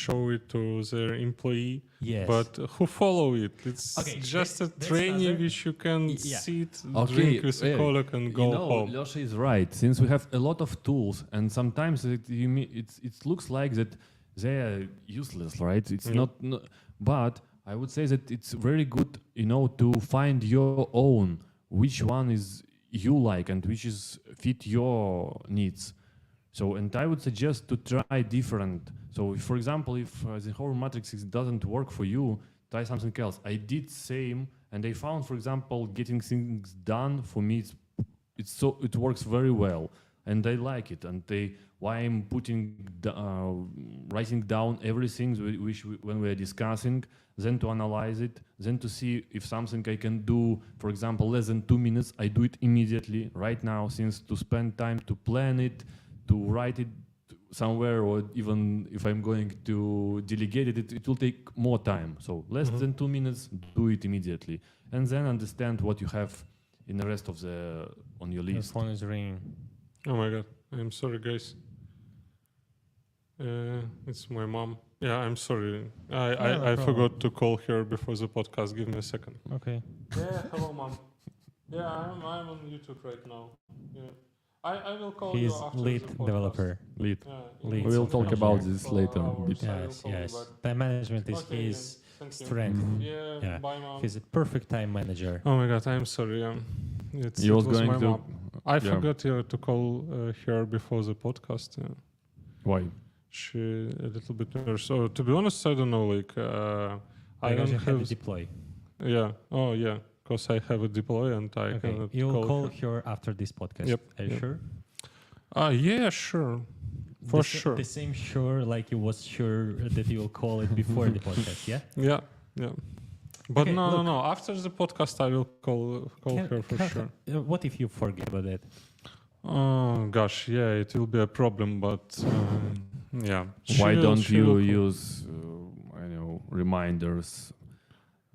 Speaker 3: show it to their employee,
Speaker 1: Yes.
Speaker 3: but who follow it? It's
Speaker 1: Okay,
Speaker 3: just a
Speaker 1: that's
Speaker 3: training
Speaker 1: another-
Speaker 3: which you can
Speaker 1: Yeah.
Speaker 3: sit,
Speaker 2: Okay,
Speaker 3: drink with a
Speaker 2: yeah.
Speaker 3: colleague and go
Speaker 2: You know,
Speaker 3: home.
Speaker 2: Lyosha is right. Since we have a lot of tools, and sometimes it looks like that they are useless, right? It's
Speaker 3: Yeah.
Speaker 2: not, no, but I would say that it's very good, to find your own, which one is you like and which is fit your needs. So, and I would suggest to try different. So, for example, if the whole matrix doesn't work for you, try something else. I did same, and I found, for example, getting things done for me, it works very well, and I like it. And why I'm writing down everything when we are discussing, then to analyze it, then to see if something I can do, for example, less than 2 minutes, I do it immediately right now, since to spend time to plan it, to write it somewhere, or even if I'm going to delegate it, it will take more time. So less than 2 minutes, do it immediately, and then understand what you have in the rest of on your
Speaker 1: Your
Speaker 2: list.
Speaker 1: phone is ringing.
Speaker 3: Oh my god, I'm sorry, guys. It's my mom. Yeah, I'm sorry.
Speaker 1: No
Speaker 3: I
Speaker 1: problem.
Speaker 3: forgot to call her before the podcast. Give me a second.
Speaker 1: Okay.
Speaker 3: Yeah, hello, mom. Yeah, I'm on YouTube right now. Yeah, I will call
Speaker 1: He's
Speaker 3: you after
Speaker 1: lead
Speaker 3: the podcast.
Speaker 1: developer.
Speaker 2: Lead.
Speaker 3: Yeah,
Speaker 1: Lead.
Speaker 3: in
Speaker 2: We'll
Speaker 3: some
Speaker 2: talk about
Speaker 3: couple
Speaker 2: this
Speaker 3: of
Speaker 2: later.
Speaker 3: hours, I will
Speaker 1: Yes,
Speaker 3: call you
Speaker 1: yes.
Speaker 3: back.
Speaker 1: Time management is
Speaker 3: Okay,
Speaker 1: his
Speaker 3: thank you.
Speaker 1: strength.
Speaker 3: Yeah,
Speaker 1: Yeah.
Speaker 3: bye, mom.
Speaker 1: He's a perfect time manager.
Speaker 3: Oh my god, I'm sorry. It
Speaker 2: You was
Speaker 3: was
Speaker 2: going
Speaker 3: my
Speaker 2: to-
Speaker 3: mom. I
Speaker 2: yeah.
Speaker 3: forgot to call her before the podcast. Yeah.
Speaker 2: Why?
Speaker 3: She a little bit nervous. So to be honest, I don't know. Like I
Speaker 1: Because
Speaker 3: don't
Speaker 1: you have
Speaker 3: have.
Speaker 1: a deploy.
Speaker 3: Yeah. Oh yeah. Because I have a deploy and I
Speaker 1: Okay.
Speaker 3: cannot
Speaker 1: You'll call
Speaker 3: her.
Speaker 1: her after this podcast.
Speaker 3: Yep,
Speaker 1: Are you
Speaker 3: yep.
Speaker 1: sure?
Speaker 3: Yeah, sure. For sure.
Speaker 1: The same sure like you was sure that you will call it before the podcast, yeah?
Speaker 3: Yeah. Yeah. But
Speaker 1: Okay, look.
Speaker 3: no. After the podcast, I will call her for sure.
Speaker 1: What if you forget about it?
Speaker 3: Oh gosh, yeah, it will be a problem. But yeah.
Speaker 2: Why don't
Speaker 3: she
Speaker 2: you
Speaker 3: will call.
Speaker 2: use, reminders?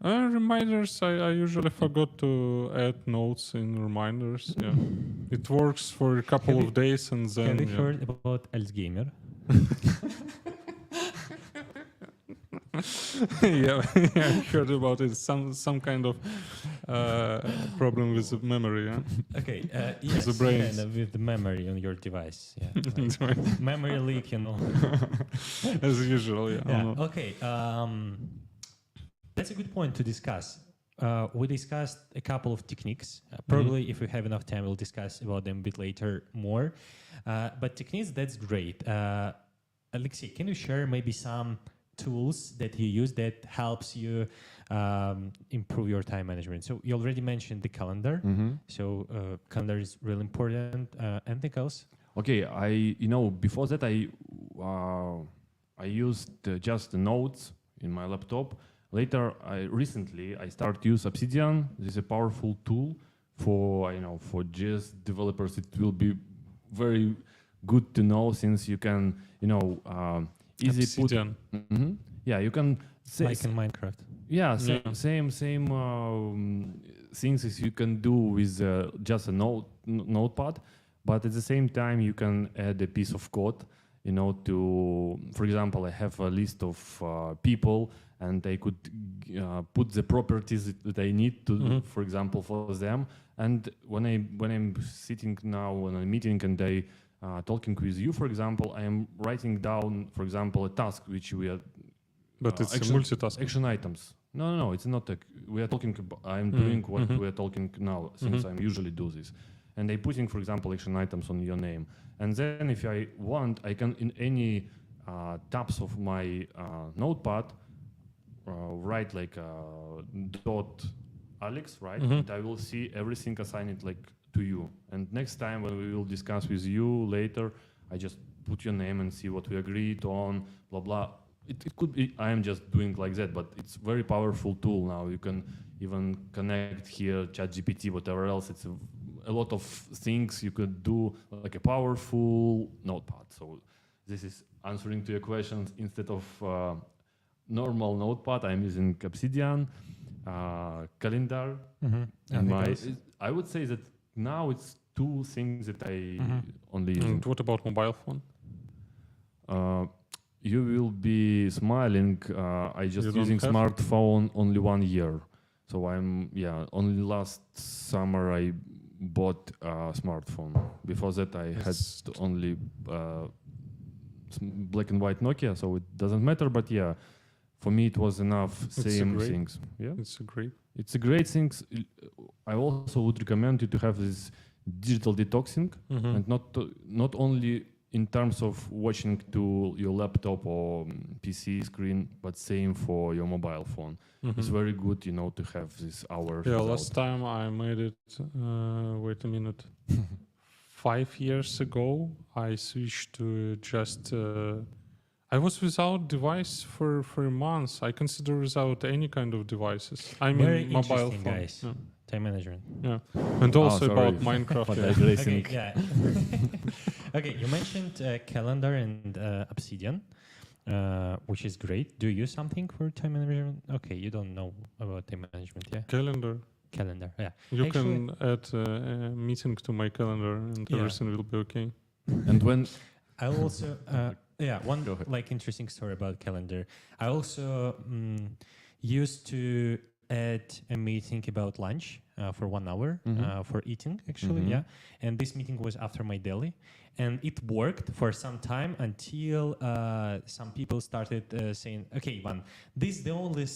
Speaker 3: Reminders, I usually forgot to add notes in reminders. Yeah, it works for a couple
Speaker 1: Have you-
Speaker 3: of days and then.
Speaker 1: Have you
Speaker 3: yeah.
Speaker 1: heard about Alzheimer?
Speaker 3: yeah, I heard about it. Some kind of problem with the memory. Yeah,
Speaker 1: Okay, yes,
Speaker 3: brains.
Speaker 1: kind of with the memory on your device. Yeah, like memory leak,
Speaker 3: as usual. Yeah.
Speaker 1: Yeah.
Speaker 3: Oh, no.
Speaker 1: Okay. That's a good point to discuss. We discussed a couple of techniques. Probably, if we have enough time, we'll discuss about them a bit later more. But techniques, that's great. Alexei, can you share maybe some tools that you use that helps you improve your time management? So you already mentioned the calendar. So calendar is really important. Anything else?
Speaker 2: Okay, before that I used just the notes in my laptop. Later, recently I started to use Obsidian. This is a powerful tool for JS developers. It will be very good to know, since you can easy
Speaker 3: Obsidian.
Speaker 2: put. Yeah, you can say
Speaker 1: Like in Minecraft.
Speaker 2: yeah,
Speaker 3: Yeah.
Speaker 2: same things as you can do with just a notepad, but at the same time you can add a piece of code, to, for example, I have a list of people, and I could put the properties that I need to, for example, for them. And when I'm sitting now on a meeting and I talking with you, for example, I am writing down, for example, a task which we are
Speaker 3: But it's
Speaker 2: action-
Speaker 3: multitasking.
Speaker 2: action items. No, it's not. We are talking. I'm doing what we are talking now, since I usually do this, and I putting, for example, action items on your name, and then if I want, I can in any tabs of my notepad write like dot Alex, right? And I will see everything assigned like to you. And next time when we will discuss with you later, I just put your name and see what we agreed on, blah blah. It could be I am just doing like that, but it's very powerful tool now. You can even connect here ChatGPT, whatever else. It's a lot of things you could do, like a powerful notepad. So this is answering to your questions. Instead of normal notepad, I'm using Obsidian, calendar. And I would say that now it's two things that I only use.
Speaker 3: And what about mobile phone?
Speaker 2: You will be smiling. I
Speaker 3: You
Speaker 2: just
Speaker 3: don't
Speaker 2: using
Speaker 3: have?
Speaker 2: smartphone only 1 year. So only last summer I bought a smartphone. Before that I had only black and white Nokia, so it doesn't matter. But yeah, for me it was enough. Same
Speaker 3: great.
Speaker 2: things. Yeah,
Speaker 3: It's a great.
Speaker 2: it's a great thing. I also would recommend you to have this digital detoxing, and not only in terms of watching to your laptop or PC screen, but same for your mobile phone. It's very good, to have this hours.
Speaker 3: Yeah,
Speaker 2: without-
Speaker 3: last time I made it. Wait a minute. 5 years ago, I switched to just. I was without device for months. I consider without any kind of devices. I mean,
Speaker 1: Very
Speaker 3: mobile
Speaker 1: interesting,
Speaker 3: phone.
Speaker 1: guys.
Speaker 3: Yeah.
Speaker 1: Time management.
Speaker 3: Yeah, and also
Speaker 2: sorry.
Speaker 3: about Minecraft.
Speaker 2: for
Speaker 3: yeah.
Speaker 2: digressing.
Speaker 1: Okay, yeah. Okay, you mentioned calendar and Obsidian, which is great. Do you use something for time management? Okay, you don't know about time management, yeah?
Speaker 3: Calendar.
Speaker 1: Calendar, yeah.
Speaker 3: You
Speaker 1: Actually-
Speaker 3: can add a meeting to my calendar, and
Speaker 1: Yeah.
Speaker 3: everything will be okay.
Speaker 2: And when
Speaker 1: I also, one
Speaker 2: Go ahead.
Speaker 1: like interesting story about calendar. I also used to add a meeting about lunch for 1 hour for eating, actually, yeah. And this meeting was after my daily, and it worked for some time until some people started saying, "Okay, Ivan, this is the only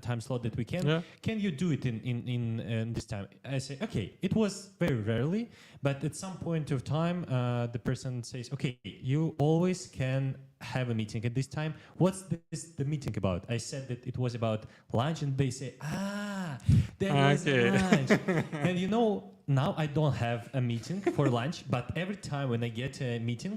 Speaker 1: time slot that we can.
Speaker 3: Yeah.
Speaker 1: Can you do it in this time?" I say, "Okay." It was very rarely, but at some point of time, the person says, "Okay, you always can have a meeting at this time. What's the meeting about?" I said that it was about lunch, and they say, there was
Speaker 3: Okay.
Speaker 1: lunch. And now I don't have a meeting for lunch, but every time when I get a meeting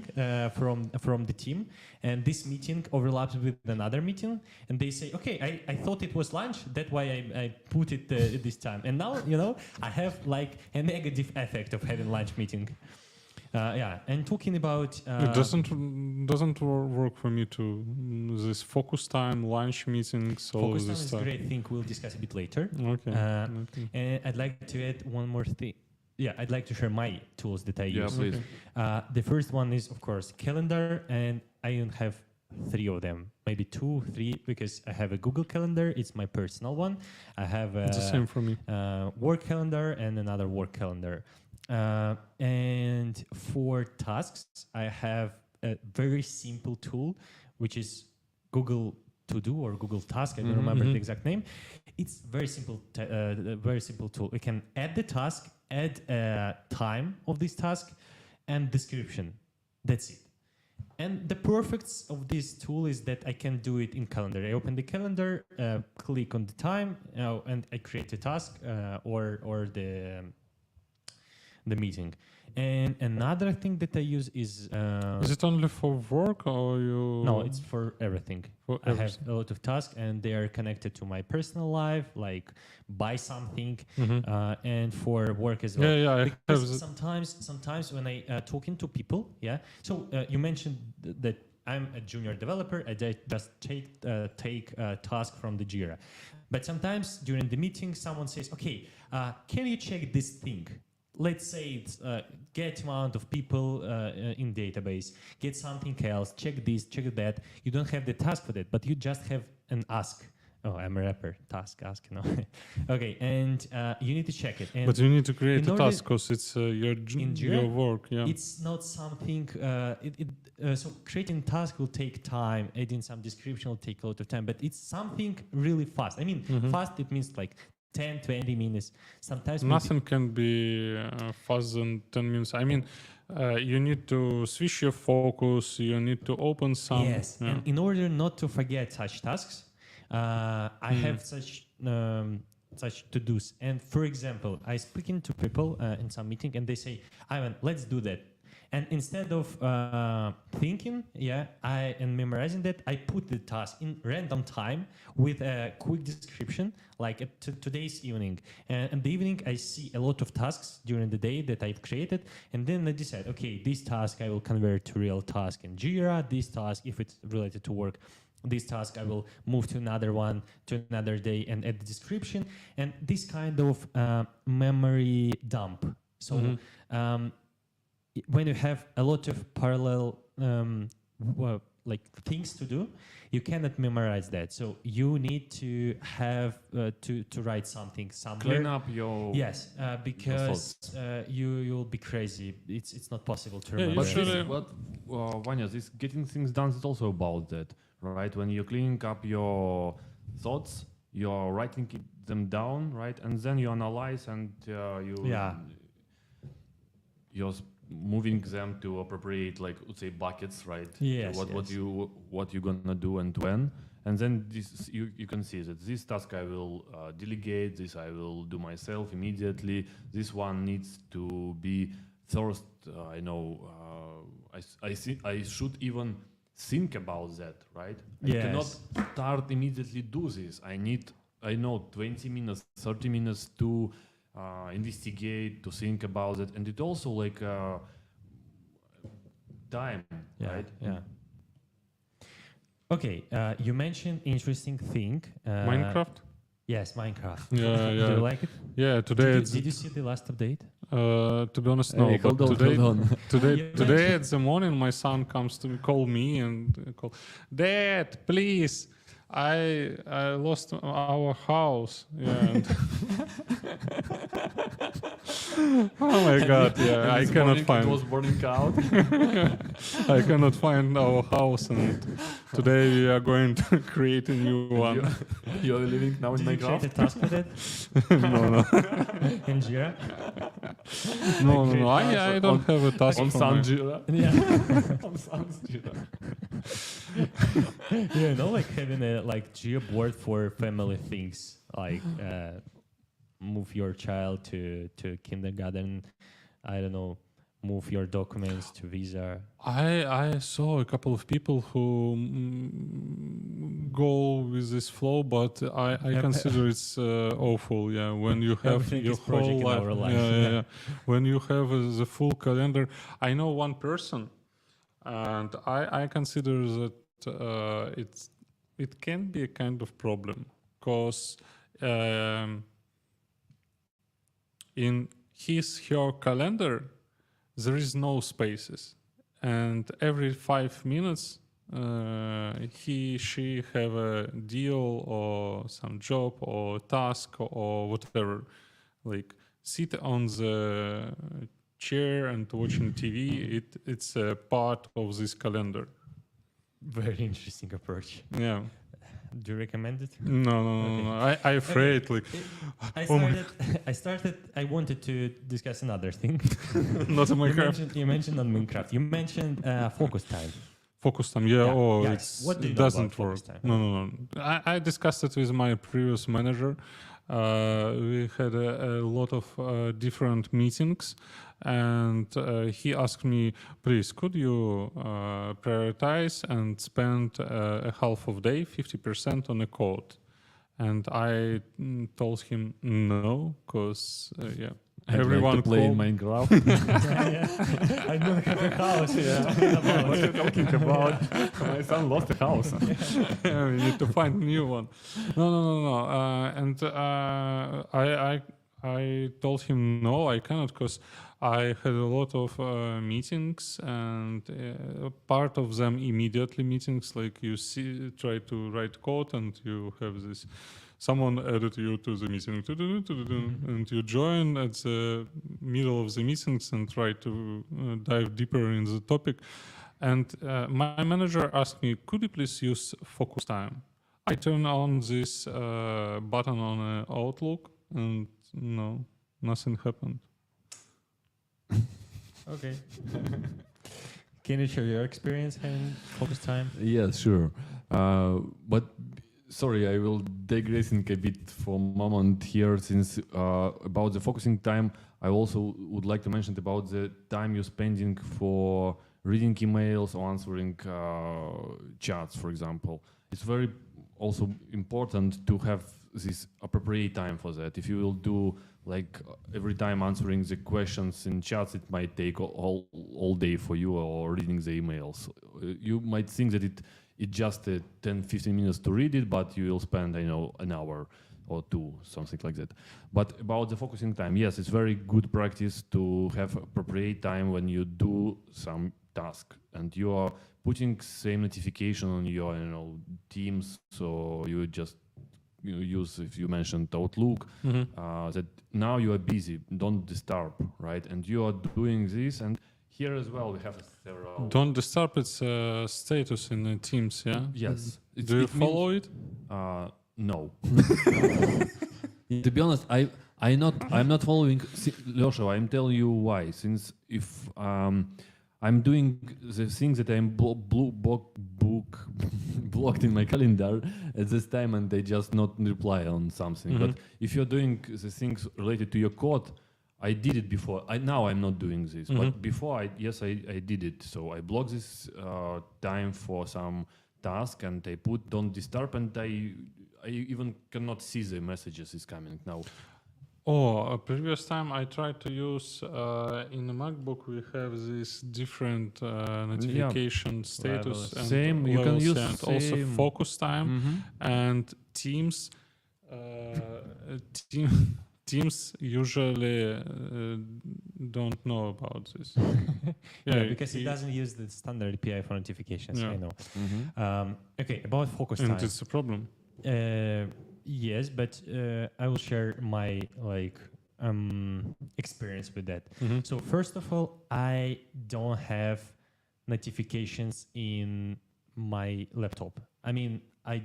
Speaker 1: from the team, and this meeting overlaps with another meeting, and they say, "Okay, I thought it was lunch, that's why I put it this time." And now, I have like a negative effect of having lunch meeting. And talking about
Speaker 3: It doesn't work for me too. This focus time, lunch meetings, all
Speaker 1: focus
Speaker 3: of
Speaker 1: time
Speaker 3: this
Speaker 1: is a
Speaker 3: stuff.
Speaker 1: great thing. We'll discuss a bit later.
Speaker 3: Okay. Okay.
Speaker 1: And I'd like to add one more thing. Yeah, I'd like to share my tools that I
Speaker 2: Yeah,
Speaker 1: use.
Speaker 2: please.
Speaker 1: The first one is, of course, calendar, and I don't have 3 of them, maybe 2, 3, because I have a Google Calendar. It's my personal one. I have
Speaker 3: It's the same for me.
Speaker 1: work calendar and another work calendar. And for tasks, I have a very simple tool, which is Google To Do or Google Task. I don't remember the exact name. It's very simple tool. You can add the task, add time of this task, and description. That's it. And the perfect of this tool is that I can do it in calendar. I open the calendar, click on the time, and I create a task or the meeting. And another thing that I use is
Speaker 3: it only for work or you?
Speaker 1: no, it's for everything.
Speaker 3: For
Speaker 1: I have
Speaker 3: everything.
Speaker 1: a lot of tasks, and they are connected to my personal life, like buy something, and for work as well.
Speaker 3: Yeah, I have.
Speaker 1: Because sometimes when I talking to people, yeah. So you mentioned that I'm a junior developer. I just take a task from the Jira, but sometimes during the meeting, someone says, "Okay, can you check this thing?" Let's say it's get amount of people in database, get something else, check this, check that. You don't have the task for that, but you just have an ask. Oh, I'm a rapper. Task, ask, no. Okay, and you need to check it. And
Speaker 3: But you need to create
Speaker 1: in
Speaker 3: a
Speaker 1: order-
Speaker 3: task because it's your
Speaker 1: In Jira,
Speaker 3: your work. Yeah.
Speaker 1: it's not something. So creating task will take time. Adding some description will take a lot of time. But it's something really fast. I mean, fast. It means like 10, 20 minutes. Sometimes maybe-
Speaker 3: Nothing can be faster than 10 minutes. I mean, you need to switch your focus. You need to open some.
Speaker 1: Yes,
Speaker 3: Yeah.
Speaker 1: and in order not to forget such tasks, I have such to-dos. And for example, I speaking to people in some meeting, and they say, "Ivan, let's do that." And instead of thinking, and memorizing that, I put the task in random time with a quick description, like at today's evening. And in the evening, I see a lot of tasks during the day that I've created, and then I decide, okay, this task I will convert to real task in Jira. This task, if it's related to work, this task I will move to another one, to another day, and add the description. And this kind of memory dump. So. When you have a lot of parallel like things to do, you cannot memorize that. So you need to have to write something somewhere.
Speaker 2: Clean up your
Speaker 1: Because you'll be crazy. It's not possible to
Speaker 3: Yeah,
Speaker 1: remember.
Speaker 3: usually-
Speaker 2: But Vanya, this getting things done is also about that, right? When you're cleaning up your thoughts, you're writing them down, right? And then you analyze and you're moving them to appropriate, like, let's say, buckets, right?
Speaker 1: Yes,
Speaker 2: what you're gonna do and when, and then this you can see that this task I will delegate, this I will do myself immediately. This one needs to be first. I know I should even think about that, right? I cannot start immediately do this. I know 20 minutes, 30 minutes to investigate, to think about it, and it also like time, right?
Speaker 1: Yeah. Okay, you mentioned interesting thing.
Speaker 3: Minecraft.
Speaker 1: Yes, Minecraft.
Speaker 3: Yeah,
Speaker 1: Do
Speaker 3: yeah.
Speaker 1: you like it?
Speaker 3: Yeah. Today,
Speaker 1: Did you see the last update?
Speaker 3: to be honest, no.
Speaker 2: Hey,
Speaker 3: But
Speaker 2: hold
Speaker 3: today,
Speaker 2: on.
Speaker 3: today at the morning, my son comes to call me and call, Dad, please. I lost our house. Yeah. and- oh my God! Yeah, I cannot
Speaker 2: It
Speaker 3: find.
Speaker 2: was burning out.
Speaker 3: I cannot find our house, and today we are going to create a new one.
Speaker 2: You're living now in
Speaker 1: Did you create a
Speaker 2: Minecraft.
Speaker 1: task with it
Speaker 3: no.
Speaker 1: in Jira?
Speaker 3: No. I don't have a task
Speaker 2: On
Speaker 3: for
Speaker 2: Sun
Speaker 3: my-
Speaker 2: Jira.
Speaker 1: Yeah.
Speaker 2: On Sun's Jira.
Speaker 1: Like having a Jira board for family things, like move your child to kindergarten. I don't know, move your documents to visa.
Speaker 3: I saw a couple of people who go with this flow, but I consider it's awful. Yeah, when you have
Speaker 1: Everything
Speaker 3: your
Speaker 1: is project
Speaker 3: whole
Speaker 1: in
Speaker 3: life.
Speaker 1: our life.
Speaker 3: Yeah. When you have the full calendar. I know one person, and I consider that it can be a kind of problem because in her calendar there is no spaces, and every 5 minutes she have a deal or some job or task or whatever, like sit on the chair and watching TV. It's a part of this calendar.
Speaker 1: Very interesting approach.
Speaker 3: Yeah.
Speaker 1: Do you recommend it?
Speaker 3: No. I afraid like
Speaker 1: I wanted to discuss another thing.
Speaker 3: not a Minecraft.
Speaker 1: You mentioned on Minecraft. You mentioned focus time.
Speaker 3: Focus time, yeah.
Speaker 1: Yes. What do you
Speaker 3: it
Speaker 1: know
Speaker 3: doesn't
Speaker 1: about
Speaker 3: work.
Speaker 1: focus time?
Speaker 3: No. I discussed it with my previous manager. We had a lot of different meetings, and he asked me, please, could you prioritize and spend a half of day, 50% on a code? And I told him no, because everyone
Speaker 2: like to play in
Speaker 3: called.
Speaker 2: Minecraft.
Speaker 1: I don't have a house.
Speaker 2: What are you talking about? My son lost a house.
Speaker 3: We need to find a new one. No. And I told him no, I cannot, because I had a lot of meetings, and part of them immediately meetings, like you see, try to write code, and you have this. Someone added you to the meeting, and you join at the middle of the meetings and try to dive deeper in the topic. And my manager asked me, could you please use focus time? I turn on this button on Outlook, and no, nothing happened.
Speaker 1: Okay. Can you share your experience having focus time?
Speaker 2: Yes, sure. But sorry, I will digressing a bit for a moment here, since about the focusing time, I also would like to mention about the time you're spending for reading emails or answering chats, for example. It's very also important to have this appropriate time for that. If you will do like every time answering the questions in chats, it might take all day for you, or reading the emails. You might think that it just 10-15 minutes to read it, but you will spend, I know, an hour or two, something like that. But about the focusing time, yes, it's very good practice to have appropriate time when you do some task, and you are putting same notification on your, Teams, so you just use, if you mentioned Outlook, that now you are busy, don't disturb, right? And you are doing this, and here as well we have several.
Speaker 3: Don't disturb its status in the Teams, yeah?
Speaker 2: Yes.
Speaker 3: Do you follow it?
Speaker 2: No.
Speaker 4: To be honest, I'm not following
Speaker 2: Losha, I'm telling you why. Since if I'm doing the things that I'm blocked in my calendar at this time, and they just not reply on something. But if you're doing the things related to your code, I did it before. Now I'm not doing this, but before I did it. So I block this time for some task, and I put don't disturb, and I even cannot see the messages is coming now.
Speaker 3: Oh, a previous time I tried to use in the MacBook, we have this different notification status
Speaker 2: and same. You can use
Speaker 3: and
Speaker 2: same.
Speaker 3: Also focus time and Teams. Teams usually don't know about this.
Speaker 1: Yeah, because it doesn't use the standard API for notifications.
Speaker 3: Yeah.
Speaker 1: I know. Okay, about focus
Speaker 3: and
Speaker 1: time.
Speaker 3: It's a problem.
Speaker 1: Yes, but I will share my experience with that. So first of all, I don't have notifications in my laptop. I mean, I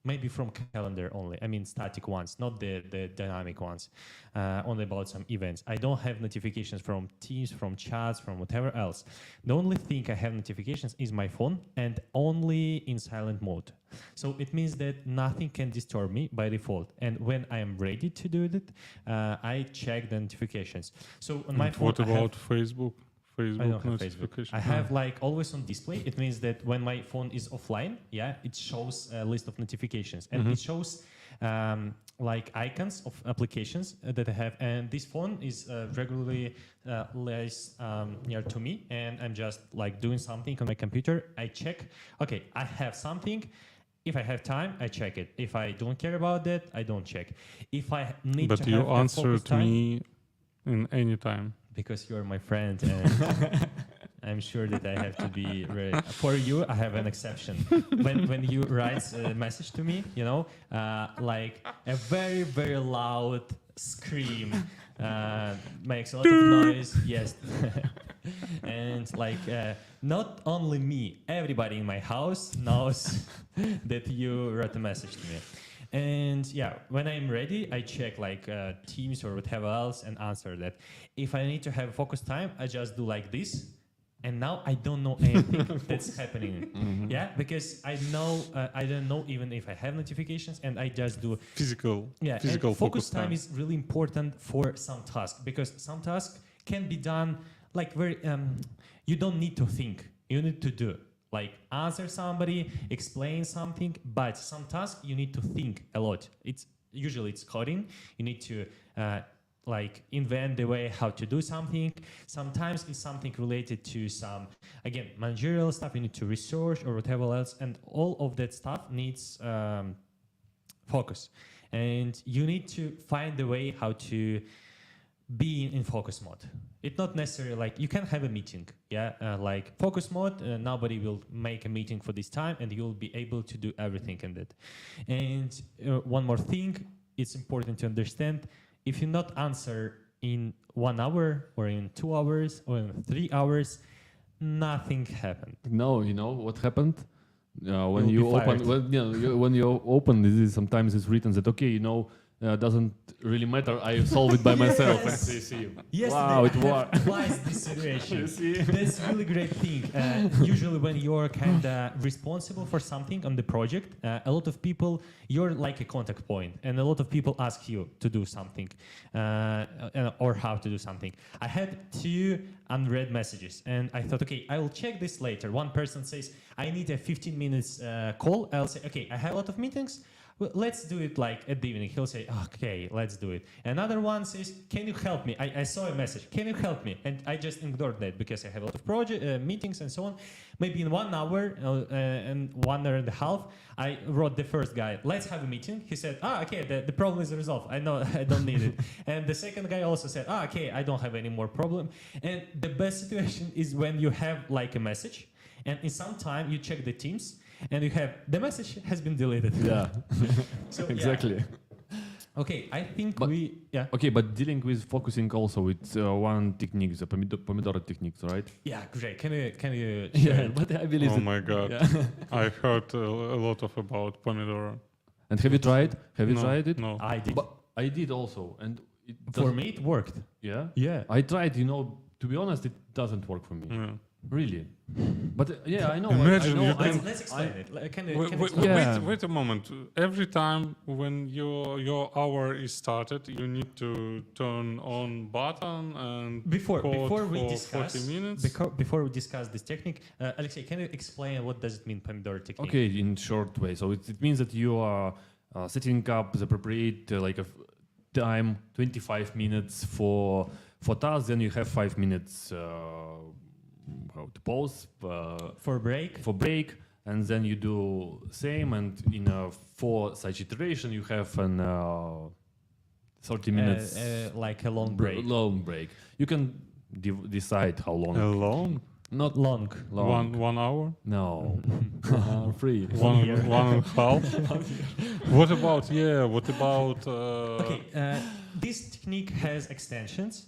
Speaker 1: maybe from calendar only. I mean, static ones, not the dynamic ones. Only about some events. I don't have notifications from Teams, from chats, from whatever else. The only thing I have notifications is my phone, and only in silent mode. So it means that nothing can disturb me by default. And when I am ready to do it, I check the notifications. So on my phone,
Speaker 3: what about Facebook?
Speaker 1: I don't have
Speaker 3: notification.
Speaker 1: Facebook. I have like always on display. It means that when my phone is offline, it shows a list of notifications, and it shows like icons of applications that I have. And this phone is regularly less near to me, and I'm just like doing something on my computer. I check. Okay, I have something. If I have time, I check it. If I don't care about that, I don't check. If I need
Speaker 3: but
Speaker 1: to
Speaker 3: you
Speaker 1: have
Speaker 3: answered me in any time.
Speaker 1: Because you're my friend, and I'm sure that I have to be ready. For you, I have an exception. When you write a message to me, like a very, very loud scream makes a lot of noise. Yes. And like not only me, everybody in my house knows that you wrote a message to me. And when I'm ready, I check like Teams or whatever else and answer that. If I need to have focus time, I just do like this. And now I don't know anything that's happening. Yeah, because I know I don't know even if I have notifications, and I just do
Speaker 3: physical
Speaker 1: focus time is really important for some tasks, because some tasks can be done like very you don't need to think, you need to do. Like answer somebody, explain something, but some tasks you need to think a lot. It's usually coding. You need to like invent the way how to do something. Sometimes it's something related to some, again, managerial stuff. You need to research or whatever else, and all of that stuff needs focus. and you need to find a way how to be in focus mode. It's not necessarily like you can have a meeting, like focus mode, nobody will make a meeting for this time and you'll be able to do everything in it. And one more thing, it's important to understand, if you not answer in 1 hour or in 2 hours or in 3 hours, nothing happened.
Speaker 2: No, you know what happened? When
Speaker 1: You'll
Speaker 2: you
Speaker 1: be
Speaker 2: open,
Speaker 1: fired.
Speaker 2: when you open, this is sometimes it's written that okay, doesn't really matter. I solve it by myself. And see you.
Speaker 1: Yesterday
Speaker 2: Wow,
Speaker 1: I
Speaker 2: it
Speaker 1: had
Speaker 2: worked.
Speaker 1: twice this situation.
Speaker 2: You see?
Speaker 1: That's really great thing. Usually when you're kind of responsible for something on the project, a lot of people, you're like a contact point, and a lot of people ask you to do something or how to do something. I had 2 unread messages, and I thought, okay, I will check this later. One person says, I need a 15 minutes call. I'll say, okay, I have a lot of meetings. Well, let's do it like at the evening. He'll say, okay, let's do it. Another one says, can you help me? I saw a message. Can you help me? And I just ignored that because I have a lot of meetings and so on. Maybe in 1 hour and 1 hour and a half, I wrote the first guy, let's have a meeting. He said, okay, the problem is resolved. I know I don't need it. And the second guy also said, okay, I don't have any more problem. And the best situation is when you have like a message and in some time you check the Teams and you have the message has been deleted.
Speaker 2: Yeah,
Speaker 1: So,
Speaker 2: exactly.
Speaker 1: Okay, I think
Speaker 2: But-
Speaker 1: yeah.
Speaker 2: Okay, but dealing with focusing also with one technique, the Pomodoro techniques, right?
Speaker 1: Yeah, great. Can you
Speaker 2: Yeah, but I believe
Speaker 3: Oh
Speaker 2: that.
Speaker 3: my god,
Speaker 2: Yeah.
Speaker 3: I heard a lot about Pomodoro.
Speaker 2: And have you tried? Have you
Speaker 3: No,
Speaker 2: tried it?
Speaker 3: No.
Speaker 1: I did.
Speaker 2: But I did also, and it
Speaker 1: For
Speaker 2: doesn't-
Speaker 1: me it worked.
Speaker 2: yeah.
Speaker 1: Yeah.
Speaker 2: I tried. To be honest, it doesn't work for me.
Speaker 3: Yeah.
Speaker 2: Really. But yeah, I know.
Speaker 3: Imagine
Speaker 2: I know.
Speaker 3: you
Speaker 2: I-
Speaker 1: Let's explain it. Can you
Speaker 3: Wait,
Speaker 1: explain?
Speaker 2: Yeah.
Speaker 3: wait a moment. Every time when your hour is started, you need to turn on button and
Speaker 1: Before
Speaker 3: code
Speaker 1: we
Speaker 3: for
Speaker 1: discuss
Speaker 3: 40 minutes.
Speaker 1: before we discuss this technique, Alexey, can you explain what does it mean Pomodoro technique?
Speaker 2: Okay, in short way. So it means that you are setting up the appropriate time, 25 minutes for tasks. Then you have 5 minutes to pause
Speaker 1: For break.
Speaker 2: for break, and then you do same. And in for such iteration, you have an 30 minutes
Speaker 1: like a long break.
Speaker 2: long break. You can decide how long.
Speaker 3: Alone?
Speaker 2: Not
Speaker 1: Long.
Speaker 2: long.
Speaker 3: One hour?
Speaker 2: No, 3.
Speaker 3: One
Speaker 1: year.
Speaker 3: one and a half? What about
Speaker 1: Okay, this technique has extensions.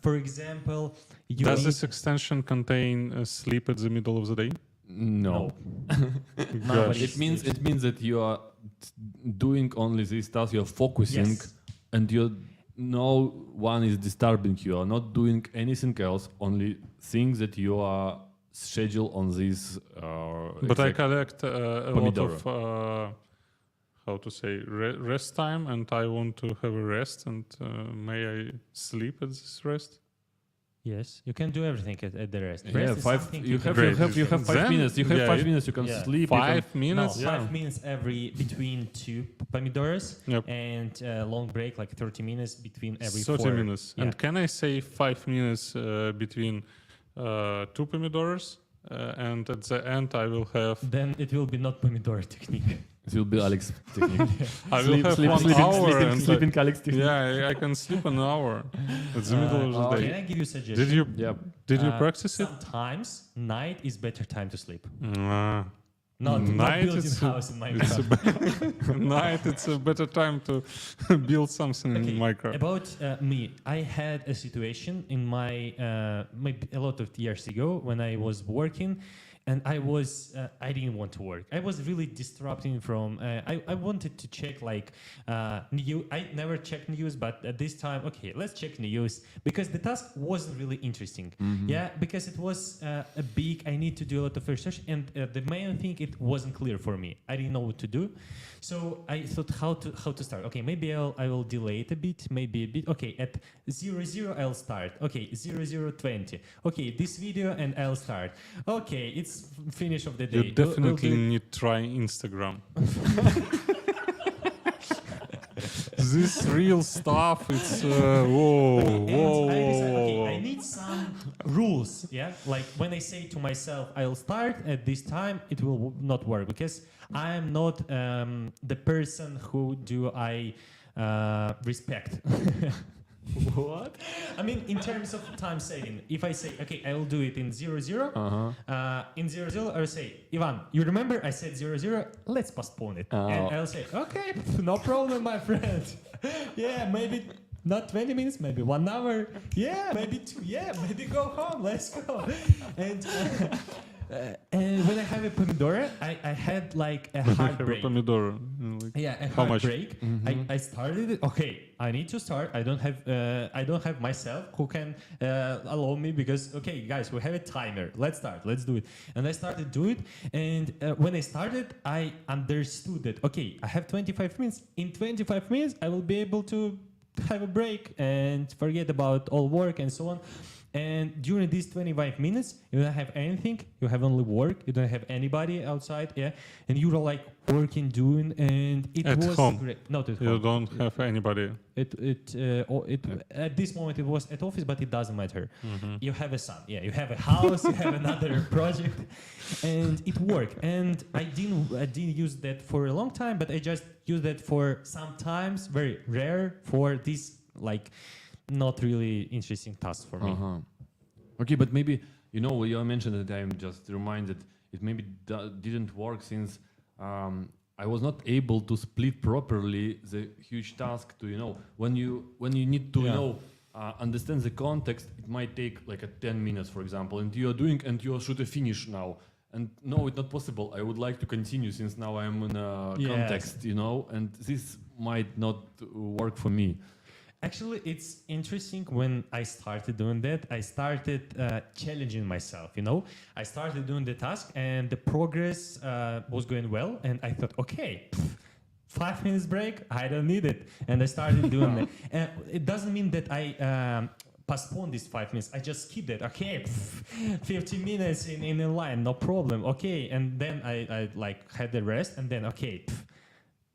Speaker 1: For example, you
Speaker 3: does
Speaker 1: need-
Speaker 3: this extension contain sleep at the middle of the day?
Speaker 2: No.
Speaker 1: Nobody
Speaker 2: It means
Speaker 1: sleeps.
Speaker 2: that you are doing only this task. You're focusing,
Speaker 1: Yes.
Speaker 2: and no one is disturbing you. You're not doing anything else. Only things that you are scheduled on this.
Speaker 3: But I collect a lot
Speaker 2: Pomodoro.
Speaker 3: of how to say rest time, and I want to have a rest. And may I sleep at this rest?
Speaker 1: Yes, you can do everything at the rest.
Speaker 2: Yeah,
Speaker 1: Rest is
Speaker 2: 5.
Speaker 1: something
Speaker 2: You
Speaker 1: can
Speaker 2: have
Speaker 1: do.
Speaker 2: you have 5
Speaker 3: Then-
Speaker 2: minutes. You have
Speaker 3: yeah,
Speaker 2: 5 minutes. You can
Speaker 1: yeah.
Speaker 2: sleep. you can-
Speaker 3: 5 minutes?
Speaker 1: No, 5 minutes every between 2 Pomodoros
Speaker 3: Yep.
Speaker 1: and long break like 30 minutes between every
Speaker 3: 30
Speaker 1: 4.
Speaker 3: minutes.
Speaker 1: Yeah.
Speaker 3: And can I say 5 minutes between 2 Pomodoros? And at the end, I will have
Speaker 1: Then it will be not Pomodoro technique.
Speaker 2: It will be Alex technique.
Speaker 3: I will have 1 hour and
Speaker 2: sleeping Alex technique.
Speaker 3: yeah, I can sleep an hour at the middle of the
Speaker 1: Can
Speaker 3: day.
Speaker 1: I give you a suggestion?
Speaker 3: Did you
Speaker 1: Uh,
Speaker 3: practice it?
Speaker 1: Sometimes night is better time to sleep.
Speaker 3: Nah.
Speaker 1: Not
Speaker 3: Night
Speaker 1: building
Speaker 3: is
Speaker 1: house in
Speaker 3: It's a
Speaker 1: Minecraft.
Speaker 3: night. It's a better time to build something in Minecraft.
Speaker 1: About me, I had a situation in my maybe a lot of years ago when I was working, and I didn't want to work. I was really disrupting from. I wanted to check like new. I never checked news, but at this time, okay, let's check news because the task wasn't really interesting. Yeah, because it was a big. I need to do a lot of research, and the main thing it wasn't clear for me. I didn't know what to do, so I thought how to start. Okay, maybe I will delay it a bit, maybe a bit. Okay, at 00 I'll start. Okay, 0020. Okay, this video and I'll start. Okay, it's finish of the day.
Speaker 3: You definitely need to try Instagram. This real stuff. It's whoa,
Speaker 1: And
Speaker 3: whoa,
Speaker 1: I decided, okay,
Speaker 3: whoa.
Speaker 1: I need some rules. Yeah, like when I say to myself, I'll start at this time, it will not work because I am not the person who do I respect. What? I mean, in terms of time saving, if I say, okay, I will do it in 00, in 00, I will say, Ivan, you remember I said 00? Let's postpone it. And I'll say, okay, no problem, my friend. Yeah, maybe not 20 minutes, maybe 1 hour. Yeah, maybe 2. Yeah, maybe go home. Let's go. And when I have a Pomodoro, I had like a heartbreak.
Speaker 3: Pomodoro.
Speaker 1: Yeah, a
Speaker 3: How much?
Speaker 1: heartbreak. I started it. Okay, I need to start. I don't have myself who can allow me because okay, guys, we have a timer. Let's start. Let's do it. And I started do it. And when I started, I understood that okay, I have 25 minutes. In 25 minutes, I will be able to have a break and forget about all work and so on. And during these 25 minutes, you don't have anything. You have only work. You don't have anybody outside. Yeah, and you're like working, doing, and it
Speaker 3: At
Speaker 1: was
Speaker 3: home.
Speaker 1: great. Not at
Speaker 3: You
Speaker 1: home.
Speaker 3: don't have anybody.
Speaker 1: At this moment it was at office, but it doesn't matter. You have a son. Yeah, you have a house. You have another project, and it worked. And I didn't use that for a long time, but I just used that for sometimes very rare for this like not really interesting task for me.
Speaker 2: Okay, but maybe you mentioned that I'm just reminded it maybe didn't work since I was not able to split properly the huge task to when you need to understand the context. It might take like 10 minutes, for example, and you are doing and you should finish now. And no, it's not possible. I would like to continue since now I'm in a context, and this might not work for me.
Speaker 1: Actually, it's interesting when I started doing that. I started challenging myself, I started doing the task and the progress was going well. And I thought, okay, 5 minutes break, I don't need it. And I started doing it. And it doesn't mean that I postpone these 5 minutes. I just keep that. Okay, 15 minutes in a line, no problem. Okay, and then I like had the rest and then, okay,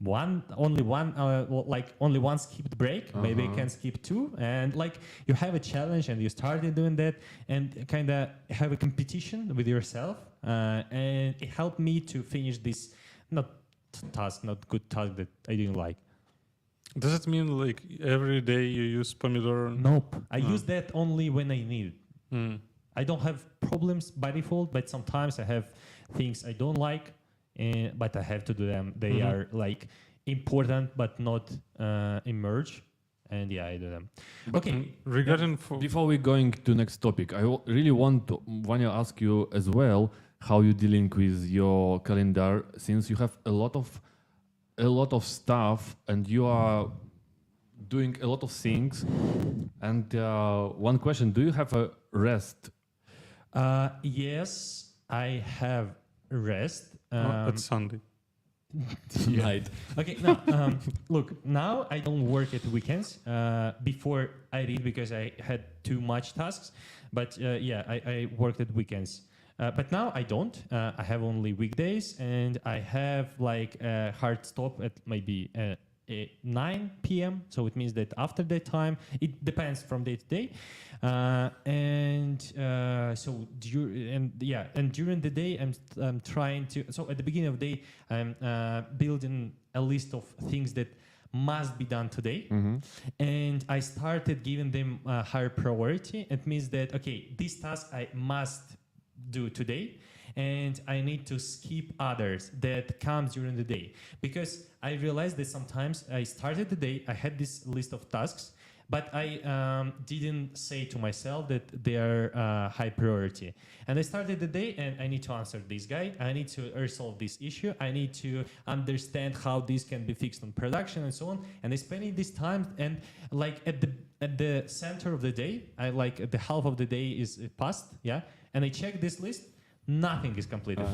Speaker 1: only one skipped break. Maybe I can skip 2, and like you have a challenge and you started doing that and kind of have a competition with yourself, and it helped me to finish this not good task that I didn't like.
Speaker 3: Does it mean like every day you use Pomodoro?
Speaker 1: Nope, I use that only when I need it. I don't have problems by default, but sometimes I have things I don't like. But I have to do them. They are like important, but not emerge. And yeah, I do them. Okay.
Speaker 3: Regarding
Speaker 2: Before we going to next topic, I really want to ask you as well how you dealing with your calendar, since you have a lot of stuff and you are doing a lot of things. And one question: do you have a rest?
Speaker 1: Yes, I have rest.
Speaker 3: it's Sunday.
Speaker 2: Right.
Speaker 1: Okay, now, look, now I don't work at weekends. Before I did because I had too much tasks. But I worked at weekends. But now I don't. I have only weekdays, and I have like a hard stop at maybe 9 p.m. So it means that after that time, it depends from day to day. And during the day, I'm trying to. So at the beginning of the day, I'm building a list of things that must be done today, and I started giving them a higher priority. It means that okay, this task I must do today, and I need to skip others that comes during the day, because I realized that sometimes I started the day, I had this list of tasks, but I didn't say to myself that they are high priority. And I started the day and I need to answer this guy, I need to resolve this issue, I need to understand how this can be fixed on production and so on. And I spending this time, and like at the center of the day, I like at the half of the day is past, and I check this list, nothing is completed.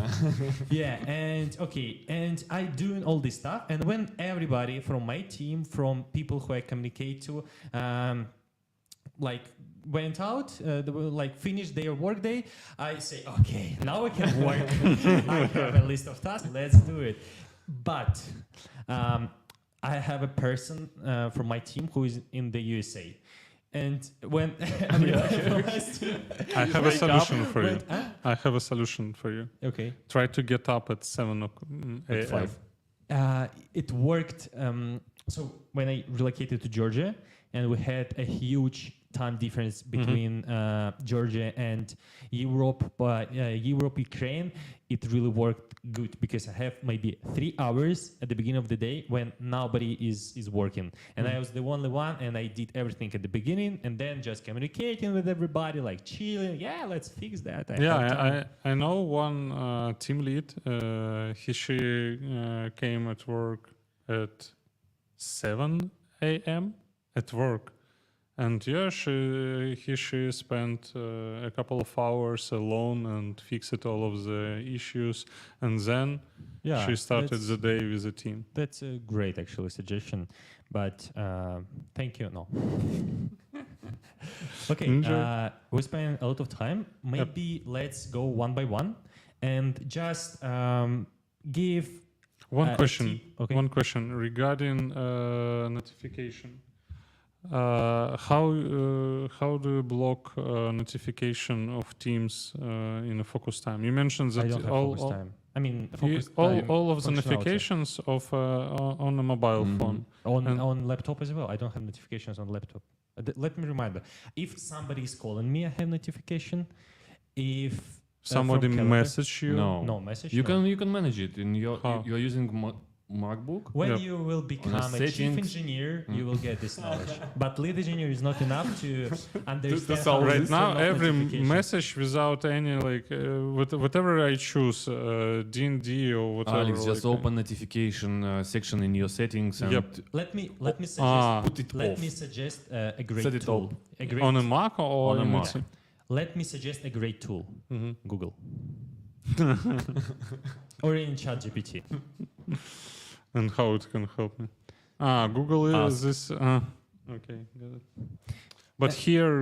Speaker 1: And I doing all this stuff, and when everybody from my team, from people who I communicate to, went out, finished their workday, I say, okay, now I can work. I have a list of tasks, let's do it. But I have a person from my team who is in the USA. And when I realized,
Speaker 3: I have a solution for you.
Speaker 1: Huh?
Speaker 3: I have a solution for you.
Speaker 1: Okay.
Speaker 3: Try to get up at 7
Speaker 2: At
Speaker 3: a.m.
Speaker 2: 5.
Speaker 1: It worked. So when I relocated to Georgia, and we had a huge time difference between Georgia and Europe, but Europe, Ukraine, it really worked good because I have maybe 3 hours at the beginning of the day when nobody is working, and I was the only one, and I did everything at the beginning, and then just communicating with everybody, like chilling. Yeah, let's fix that.
Speaker 3: I know one team lead. She came at work at 7 a.m. at work, and yeah, she spent a couple of hours alone and fixed all of the issues, and then she started the day with the team.
Speaker 1: That's a great, actually, suggestion, but thank you. No. Okay,
Speaker 3: Enjoy.
Speaker 1: we spent a lot of time. Maybe let's go one by one and just give
Speaker 3: One question.
Speaker 1: tip. Okay.
Speaker 3: One question regarding notification. How do you block notification of Teams in a focus time? You mentioned that
Speaker 1: I don't have focus time. I mean, focus time
Speaker 3: all of the
Speaker 1: functionality.
Speaker 3: notifications of on a mobile phone. And-
Speaker 1: On laptop as well. I don't have notifications on laptop. Let me remind you. If somebody is calling me, I have notification. If
Speaker 3: Somebody
Speaker 1: from calendar-
Speaker 3: message you.
Speaker 1: no message.
Speaker 2: You
Speaker 1: no.
Speaker 2: can manage it in your.
Speaker 3: How?
Speaker 2: You're using MacBook.
Speaker 1: When
Speaker 3: Yep.
Speaker 1: you will become a chief
Speaker 2: settings.
Speaker 1: engineer, you will get this knowledge. But lead engineer is not enough to understand.
Speaker 2: solve
Speaker 1: how
Speaker 3: Right
Speaker 1: to
Speaker 3: now,
Speaker 1: turn off
Speaker 3: every
Speaker 1: notification.
Speaker 3: message without any whatever I choose, D&D or whatever.
Speaker 2: Alex, just
Speaker 3: like,
Speaker 2: open notification section in your settings and
Speaker 3: Yep.
Speaker 1: Let me suggest.
Speaker 2: put it
Speaker 1: Let
Speaker 2: off.
Speaker 1: me suggest a great
Speaker 2: Set it
Speaker 1: tool.
Speaker 2: up.
Speaker 1: A great,
Speaker 3: on a Mac or
Speaker 2: On a
Speaker 3: in
Speaker 2: Mac.
Speaker 1: let me suggest a great tool.
Speaker 3: Mhm.
Speaker 1: Google. Or in ChatGPT.
Speaker 3: And how it can help me. Google is
Speaker 1: Ask.
Speaker 3: this. Okay, got it. But here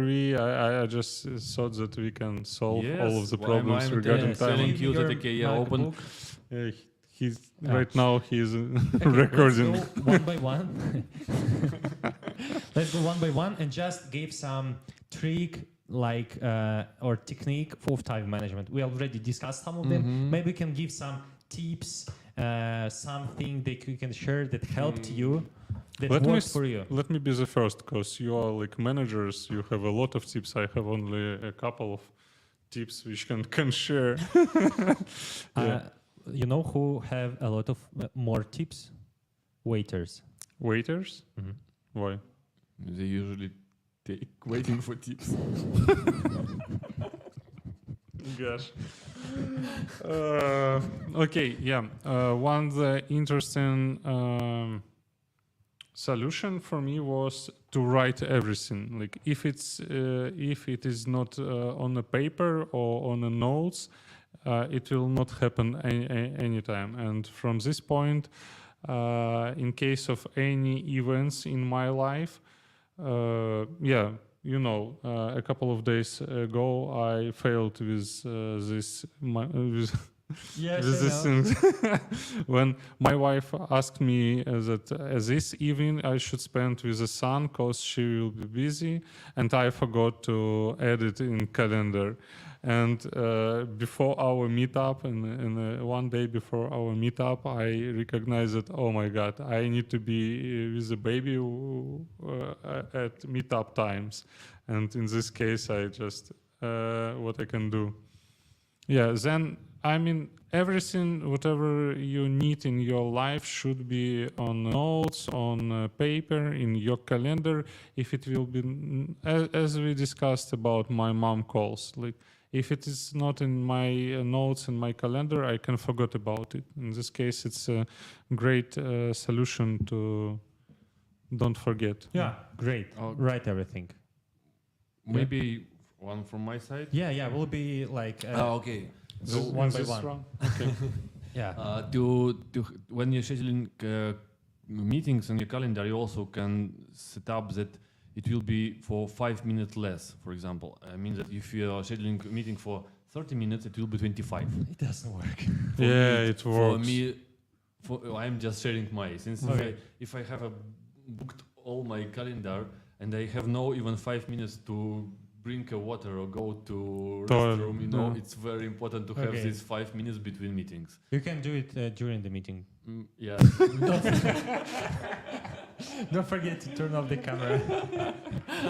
Speaker 3: I just thought that we can solve all of the
Speaker 2: Yes,
Speaker 3: problems
Speaker 2: I'm
Speaker 3: regarding
Speaker 2: telling
Speaker 3: time.
Speaker 2: you that,
Speaker 1: Your
Speaker 2: okay, yeah, open.
Speaker 1: MacBook.
Speaker 3: He's
Speaker 1: Ah.
Speaker 3: right now he's
Speaker 1: Okay,
Speaker 3: recording.
Speaker 1: Let's go one by one. Let's go one by one and just give some trick like or technique for time management. We already discussed some of them. Maybe we can give some tips, something that you can share that helped you, that
Speaker 3: Let me
Speaker 1: worked
Speaker 3: s-
Speaker 1: for you.
Speaker 3: Let me be the first, because you are like managers. You have a lot of tips. I have only a couple of tips which can share. Yeah.
Speaker 1: You know who have a lot of more tips? Waiters.
Speaker 3: Waiters?
Speaker 1: Mhm.
Speaker 3: Why?
Speaker 2: They usually take waiting for tips.
Speaker 3: Gosh. Okay, yeah. One interesting solution for me was to write everything. Like if it is not on a paper or on a notes, it will not happen anytime. And from this point, in case of any events in my life, yeah. You know, a couple of days ago, I failed with with
Speaker 1: Yes,
Speaker 3: this thing. When my wife asked me that this evening I should spend with the son because she will be busy, and I forgot to add it in calendar. And before our meetup, and one day before our meetup, I recognized that, oh my God, I need to be with the baby at meetup times. And in this case, I just, what I can do. Yeah, then, I mean, everything, whatever you need in your life should be on notes, on paper, in your calendar. If it will be, as we discussed about my mom calls, like, if it is not in my notes in my calendar, I can forget about it. In this case, it's a great solution to don't forget.
Speaker 1: Yeah, great. Write everything.
Speaker 2: Maybe one from my side.
Speaker 1: Yeah, we'll be like
Speaker 2: Okay.
Speaker 1: so one by
Speaker 3: This
Speaker 1: one.
Speaker 3: round? Okay.
Speaker 1: Yeah.
Speaker 2: When you're scheduling meetings on your calendar, you also can set up that it will be for 5 minutes less, for example. I mean that if you are scheduling a meeting for 30 minutes, it will be 25.
Speaker 1: It doesn't work.
Speaker 3: Yeah, it
Speaker 2: For
Speaker 3: works.
Speaker 2: me, I'm just sharing my, since
Speaker 1: Okay.
Speaker 2: if I have booked all my calendar, and I have no even 5 minutes to drink a water or go to
Speaker 3: Toilet,
Speaker 2: restroom. You know,
Speaker 3: yeah.
Speaker 2: it's very important to have
Speaker 1: Okay.
Speaker 2: these 5 minutes between meetings.
Speaker 1: You can do it during the meeting.
Speaker 2: Yeah.
Speaker 1: Don't forget to turn off the camera.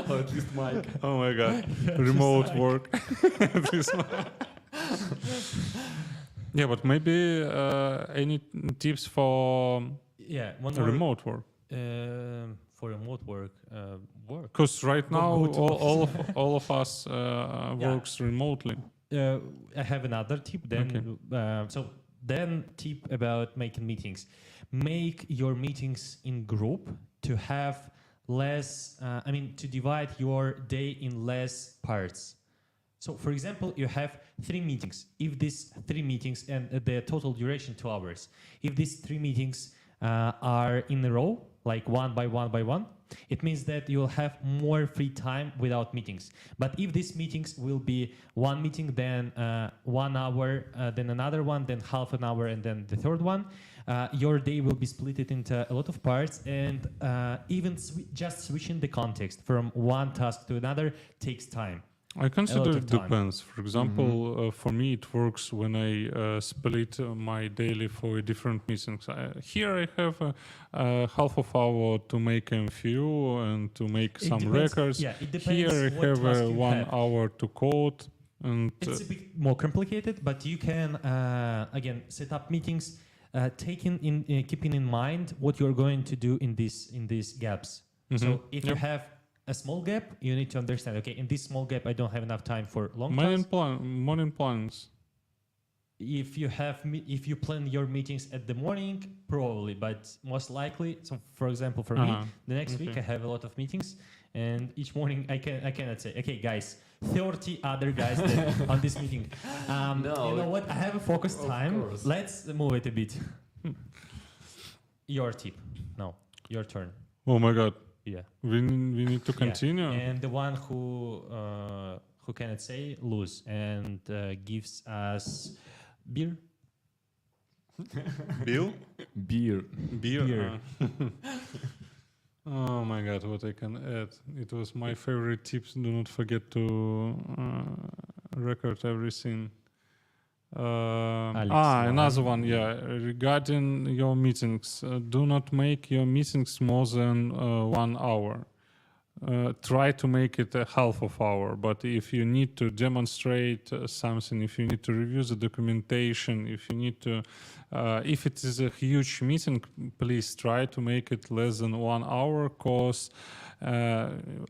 Speaker 2: Or at least Mike.
Speaker 3: Oh my god, remote work. This one. Yeah, but maybe any tips for
Speaker 1: Yeah, one more.
Speaker 3: remote work?
Speaker 1: For remote work.
Speaker 3: Because right
Speaker 1: Go-
Speaker 3: now
Speaker 1: go to
Speaker 3: all of us works remotely.
Speaker 1: I have another tip. Then, then tip about making meetings. Make your meetings in group to have less. To divide your day in less parts. So, for example, you have 3 meetings. If these 3 meetings and the total duration 2 hours, if these 3 meetings are in a row, like one by one, it means that you'll have more free time without meetings. But if these meetings will be one meeting, then 1 hour, then another one, then half an hour, and then the third one, your day will be split into a lot of parts, and even just switching the context from one task to another takes time.
Speaker 3: I consider
Speaker 1: of
Speaker 3: it
Speaker 1: time.
Speaker 3: depends. For example, for me, it works when I split my daily for different meetings. Here I have a half of hour to make MFU and to make
Speaker 1: It
Speaker 3: some
Speaker 1: depends-
Speaker 3: records.
Speaker 1: Yeah, it depends
Speaker 3: Here I
Speaker 1: what
Speaker 3: have
Speaker 1: task you
Speaker 3: 1
Speaker 1: have.
Speaker 3: hour to code. And
Speaker 1: It's a bit more complicated, but you can again set up meetings, keeping in mind what you're going to do in these gaps. So if you have a small gap, you need to understand. Okay, in this small gap, I don't have enough time for long tasks.
Speaker 3: morning plans.
Speaker 1: If you plan your meetings at the morning, probably, but most likely. So, for example, for me, the next week I have a lot of meetings, and each morning I cannot say, okay, guys, 30 other guys that on this meeting.
Speaker 2: No,
Speaker 1: you know what? I have a focused
Speaker 2: of
Speaker 1: time.
Speaker 2: course.
Speaker 1: Let's move it a bit. Your tip. No, your turn.
Speaker 3: Oh my god,
Speaker 1: Yeah.
Speaker 3: we need to continue.
Speaker 1: And the one who cannot say lose and gives us beer.
Speaker 3: Bill?
Speaker 2: Beer.
Speaker 3: Beer. Oh my god, what I can add. It was my favorite tips. Do not forget to record everything. Another one, yeah. Regarding your meetings, do not make your meetings more than 1 hour. Try to make it a half of hour, but if you need to demonstrate something, if you need to review the documentation, if you need to, if it is a huge meeting, please try to make it less than 1 hour, because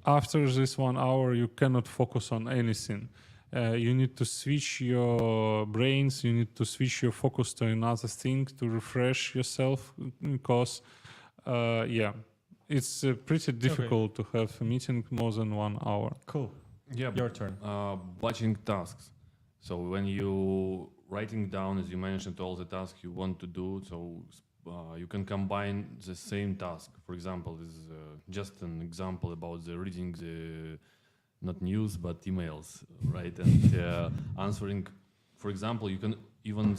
Speaker 3: after this 1 hour, you cannot focus on anything. You need to switch your brains, you need to switch your focus to another thing to refresh yourself, because, it's pretty difficult to have a meeting more than 1 hour.
Speaker 1: Cool.
Speaker 2: Yeah,
Speaker 1: Your turn.
Speaker 2: batching tasks. So when you writing down, as you mentioned, all the tasks you want to do, so you can combine the same task. For example, this is just an example about the reading the not news but emails, right? And answering. For example, you can even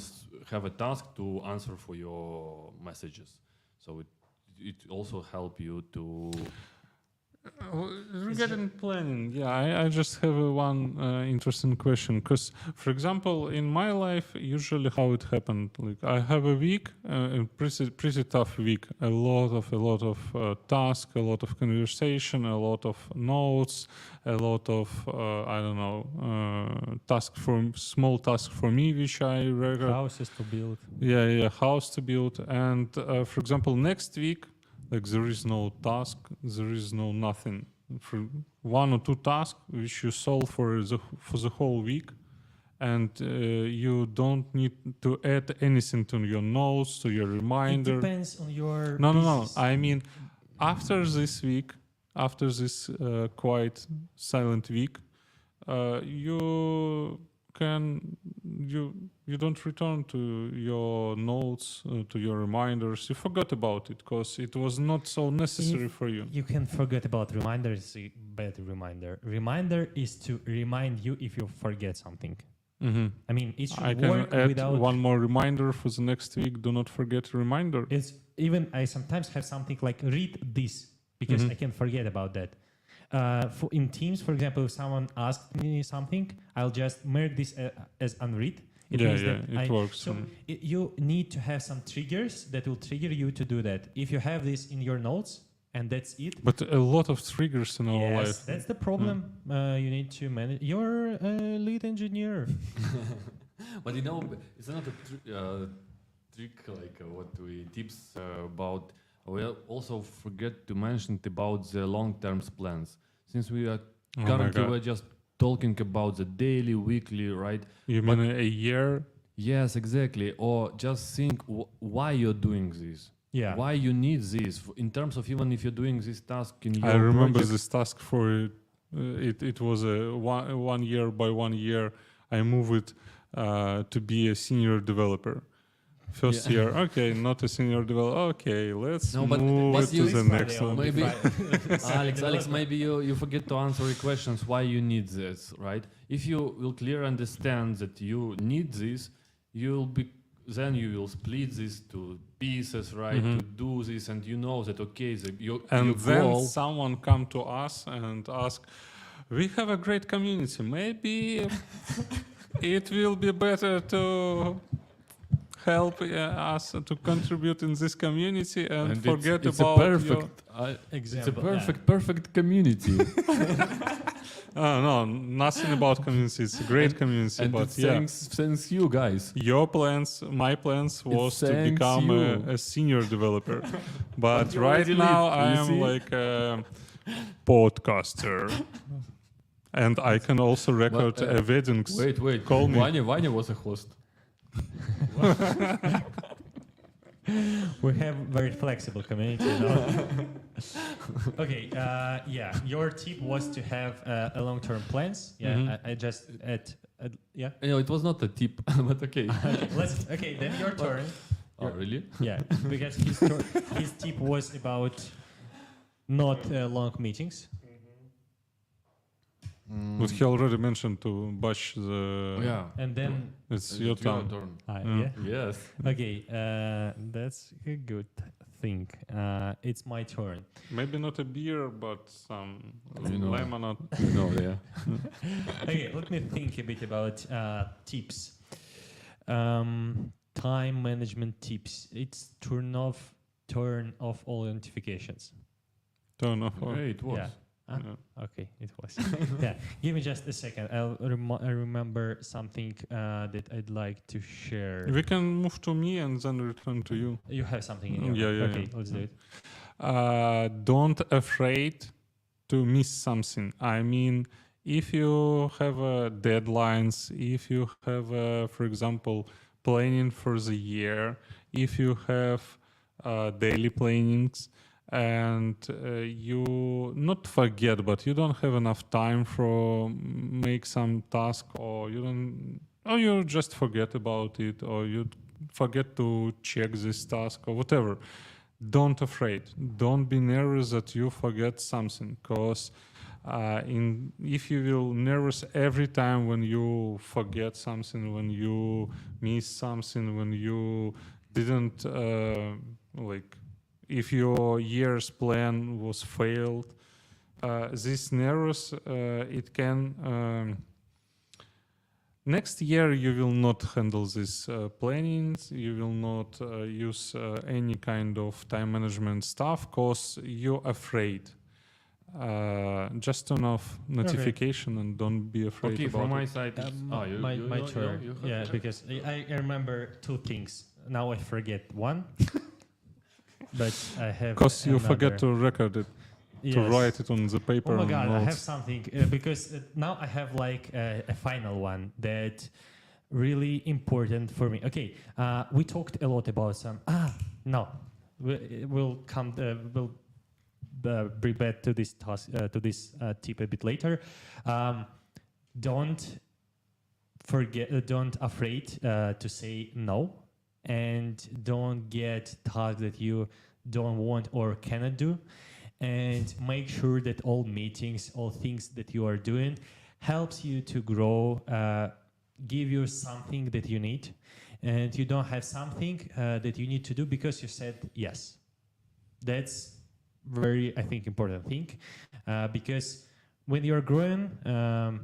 Speaker 2: have a task to answer for your messages. So it also help you to.
Speaker 3: Regarding planning, I just have one interesting question, because, for example, in my life, usually how it happened, like I have a week, a pretty tough week, a lot of tasks, a lot of conversation, a lot of notes, a lot of small task for me, which I record.
Speaker 1: Houses to build.
Speaker 3: House to build, and for example, next week. Like there is no task, there is no nothing. For 1 or 2 tasks which you solve for the whole week, and you don't need to add anything to your notes, to your reminder.
Speaker 1: It depends on your.
Speaker 3: No.
Speaker 1: business.
Speaker 3: I mean, after this week, after this quite silent week, you don't return to your notes, to your reminders. You forgot about it because it was not so necessary for you.
Speaker 1: You can forget about reminders. Better reminder. Reminder is to remind you if you forget something.
Speaker 3: Mm-hmm.
Speaker 1: I mean, it should
Speaker 3: I can
Speaker 1: work
Speaker 3: add
Speaker 1: without.
Speaker 3: one more reminder for the next week. Do not forget reminder.
Speaker 1: It's even I sometimes have something like read this because
Speaker 3: Mhm.
Speaker 1: I can forget about that. in Teams, for example, if someone asked me something, I'll just mark this as unread. It means that
Speaker 3: it works.
Speaker 1: So you need to have some triggers that will trigger you to do that. If you have this in your notes and that's it.
Speaker 3: But a lot of triggers in our
Speaker 1: Yes,
Speaker 3: life.
Speaker 1: that's the problem. You need to manage. You're a lead engineer.
Speaker 2: But you know, it's not a trick like what we tips about. We also forget to mention about the long-term plans. Since we are
Speaker 3: Oh my
Speaker 2: currently
Speaker 3: God.
Speaker 2: we're just talking about the daily, weekly, right?
Speaker 3: You mean a year?
Speaker 2: Yes, exactly. Or just think why you're doing this.
Speaker 1: Yeah.
Speaker 2: Why you need this in terms of even if you're doing this task in your
Speaker 3: I remember
Speaker 2: project.
Speaker 3: this task for it was a 1 year by 1 year. I moved it to be a senior developer. First
Speaker 2: Yeah.
Speaker 3: year, okay, not a senior developer. Okay, let's
Speaker 2: No, but
Speaker 3: move it to
Speaker 2: you-
Speaker 3: the next one.
Speaker 2: Maybe Alex, maybe you forget to answer the questions why you need this, right? If you will clearly understand that you need this, then you will split this to pieces, right? To do this, and you know that okay, your
Speaker 3: And then
Speaker 2: goal.
Speaker 3: someone come to us and ask, we have a great community. Maybe it will be better to help us to contribute in this community and forget
Speaker 2: it's
Speaker 3: about
Speaker 2: a perfect, it's a
Speaker 1: Example,
Speaker 2: perfect community.
Speaker 3: no, nothing about community. It's a great community,
Speaker 2: and
Speaker 3: but
Speaker 2: it's
Speaker 3: yeah.
Speaker 2: thanks you guys.
Speaker 3: Your plans, my plans was to
Speaker 2: thanks
Speaker 3: become
Speaker 2: you.
Speaker 3: a senior developer. But
Speaker 2: you
Speaker 3: right
Speaker 2: already
Speaker 3: now
Speaker 2: lived,
Speaker 3: I
Speaker 2: you
Speaker 3: am
Speaker 2: see?
Speaker 3: like a podcaster. And I can also record weddings.
Speaker 2: Wait,
Speaker 3: Call me.
Speaker 2: Vanya was a host.
Speaker 1: We have very flexible community. No? Okay, yeah. Your tip was to have a long-term plans. Yeah, I just yeah.
Speaker 2: You know, it was not a tip, but okay.
Speaker 1: Okay, then your turn.
Speaker 2: Oh, really?
Speaker 1: Yeah, because his tip was about not long meetings.
Speaker 3: But he already mentioned to bash the...
Speaker 2: Yeah.
Speaker 1: And then
Speaker 3: It's your turn.
Speaker 1: yeah.
Speaker 2: Yes.
Speaker 1: Okay, that's a good thing. It's my turn.
Speaker 3: Maybe not a beer, but some
Speaker 2: You know.
Speaker 3: lemonade.
Speaker 2: No, yeah.
Speaker 1: Okay, let me think a bit about tips. Time management tips. It's turn off all notifications.
Speaker 3: Turn off.
Speaker 2: Okay, it was.
Speaker 1: Yeah.
Speaker 3: Yeah.
Speaker 1: Okay, it was. Yeah, give me just a second. I remember something that I'd like to share.
Speaker 3: We can move to me and then return to you.
Speaker 1: You have something in your
Speaker 3: Yeah,
Speaker 1: Okay,
Speaker 3: yeah.
Speaker 1: let's do it.
Speaker 3: Don't afraid to miss something. I mean, if you have deadlines, if you have, for example, planning for the year, if you have daily plannings, and you not forget, but you don't have enough time for make some task, or you just forget about it, or you forget to check this task or whatever. Don't afraid. Don't be nervous that you forget something, because if you will nervous every time when you forget something, when you miss something, when you didn't if your year's plan was failed, this nervous, it can next year you will not handle this plannings, you will not use any kind of time management stuff because you're afraid. Just turn off notification and don't be afraid
Speaker 2: Okay,
Speaker 3: about
Speaker 2: from my
Speaker 3: it.
Speaker 2: side, it's
Speaker 1: My turn.
Speaker 2: you have
Speaker 1: Yeah,
Speaker 2: to-
Speaker 1: because I remember two things. Now I forget one, but I have
Speaker 3: Because you forget
Speaker 1: another.
Speaker 3: to record it, to
Speaker 1: Yes.
Speaker 3: write it on the paper.
Speaker 1: Oh my
Speaker 3: and
Speaker 1: god, I have
Speaker 3: notes.
Speaker 1: something because now I have like a final one that really important for me. Okay, we talked a lot about some. No, we'll come. We'll bring back to this task, to this tip a bit later. Don't forget. Don't afraid to say no, and don't get tasks that you don't want or cannot do. And make sure that all meetings, all things that you are doing helps you to grow, give you something that you need, and you don't have something that you need to do because you said yes. That's very, I think, important thing, because when you're growing,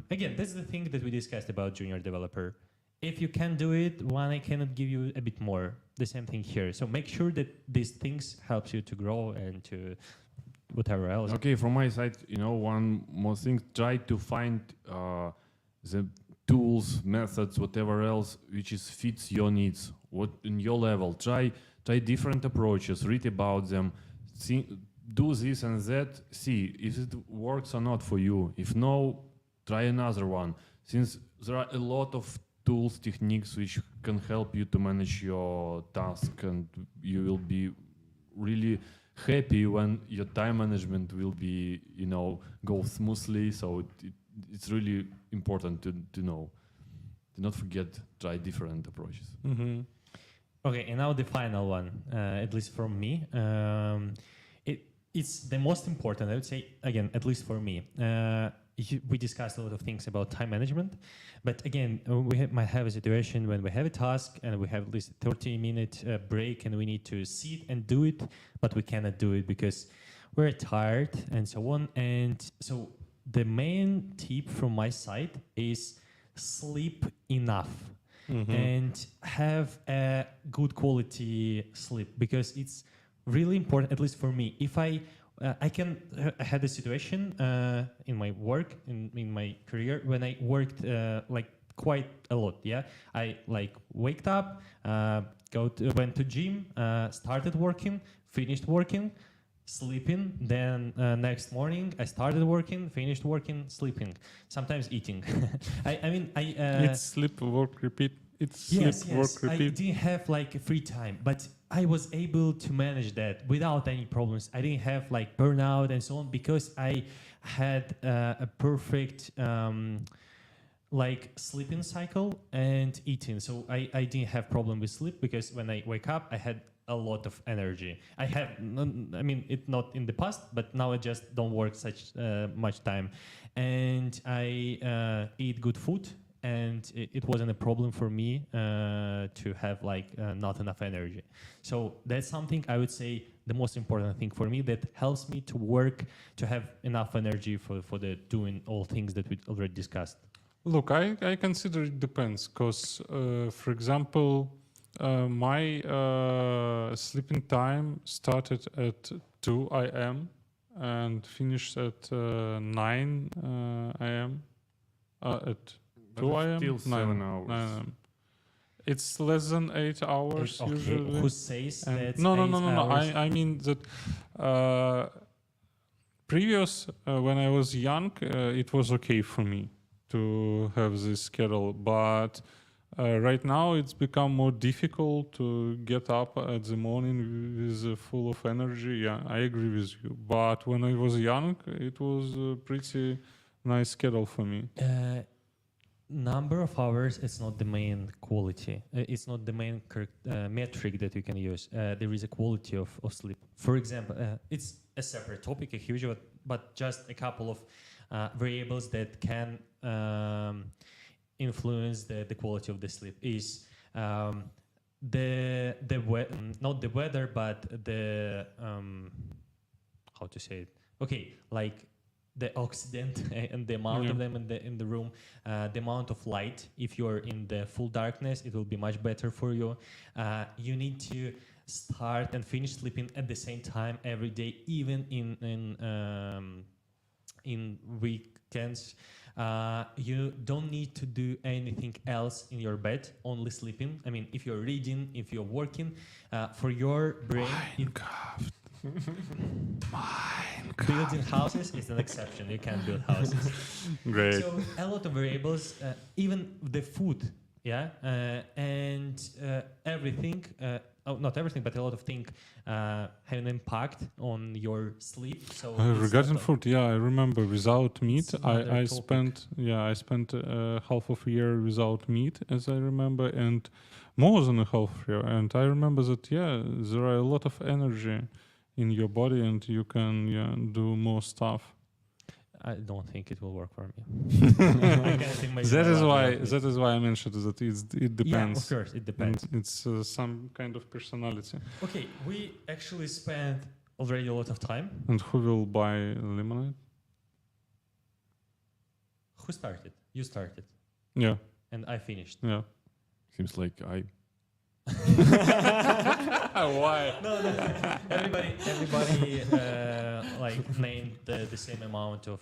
Speaker 1: again, that's the thing that we discussed about junior developer. If you can do it, one, I cannot give you a bit more. The same thing here. So make sure that these things helps you to grow and to whatever else.
Speaker 2: Okay, from my side, one more thing, try to find the tools, methods, whatever else, which fits your needs, what in your level. Try different approaches, read about them, do this and that, see if it works or not for you. If no, try another one. Since there are a lot of tools, techniques which can help you to manage your task, and you will be really happy when your time management will be, go smoothly. So it's really important to know. Do not forget, try different approaches.
Speaker 3: Mm-hmm.
Speaker 1: Okay, and now the final one, at least from me. It's the most important, I would say, again, at least for me. We discussed a lot of things about time management, but again, we might have a situation when we have a task and we have at least a 30-minute break and we need to sit and do it, but we cannot do it because we're tired and so on. And so the main tip from my side is sleep enough.
Speaker 3: Mm-hmm.
Speaker 1: And have a good quality sleep, because it's really important, at least for me. If I had a situation in my work, in my career, when I worked like quite a lot. Yeah, I waked up, went to gym, started working, finished working, sleeping. Then next morning I started working, finished working, sleeping. Sometimes eating.
Speaker 3: It's sleep, work, repeat. It's
Speaker 1: yes,
Speaker 3: sleep, work, repeat.
Speaker 1: I didn't have a free time, but I was able to manage that without any problems. I didn't have burnout and so on because I had a perfect sleeping cycle and eating. So I didn't have problem with sleep because when I wake up, I had a lot of energy. It's not in the past, but now I just don't work such much time. And I eat good food. And it wasn't a problem for me to have not enough energy. So that's something I would say the most important thing for me that helps me to work, to have enough energy for the doing all things that we already discussed.
Speaker 3: Look, I consider it depends because, for example, my sleeping time started at 2 a.m. and finished at 9 a.m. At 2 a.m.
Speaker 2: Still 7 hours.
Speaker 3: 9 a.m. It's less than 8 hours
Speaker 1: Okay.
Speaker 3: usually.
Speaker 1: Who says that?
Speaker 3: No.
Speaker 1: Hours?
Speaker 3: I mean that previous when I was young, it was okay for me to have this schedule, but right now it's become more difficult to get up at the morning with full of energy. Yeah, I agree with you. But when I was young, it was a pretty nice schedule for me.
Speaker 1: Number of hours is not the main quality. It's not the main metric that you can use. There is a quality of sleep. For example, it's a separate topic, a huge one, but just a couple of variables that can influence the quality of the sleep is not the weather, but the how to say it? Okay, the oxidant and the amount of them in the room, the amount of light. If you're in the full darkness, it will be much better for you. You need to start and finish sleeping at the same time every day, even in weekends. You don't need to do anything else in your bed, only sleeping. I mean, if you're reading, if you're working, for your brain. Building houses is an exception. You can't build houses.
Speaker 3: Great.
Speaker 1: So a lot of variables, even the food, and everything. Not everything, but a lot of things have an impact on your sleep. So
Speaker 3: regarding food, I remember without meat, I
Speaker 1: topic.
Speaker 3: spent half of a year without meat, as I remember, and more than a half year. And I remember that there are a lot of energy in your body, and you can do more stuff.
Speaker 1: I don't think it will work for me.
Speaker 3: That is why I mentioned that it depends.
Speaker 1: Yeah, of course, it depends.
Speaker 3: And it's some kind of personality.
Speaker 1: Okay, we actually spent already a lot of time.
Speaker 3: And who will buy lemonade?
Speaker 1: Who started? You started,
Speaker 3: Yeah,
Speaker 1: and I finished.
Speaker 3: yeah.
Speaker 2: Seems like I.
Speaker 3: Why?
Speaker 1: No. Everybody, like named the same amount of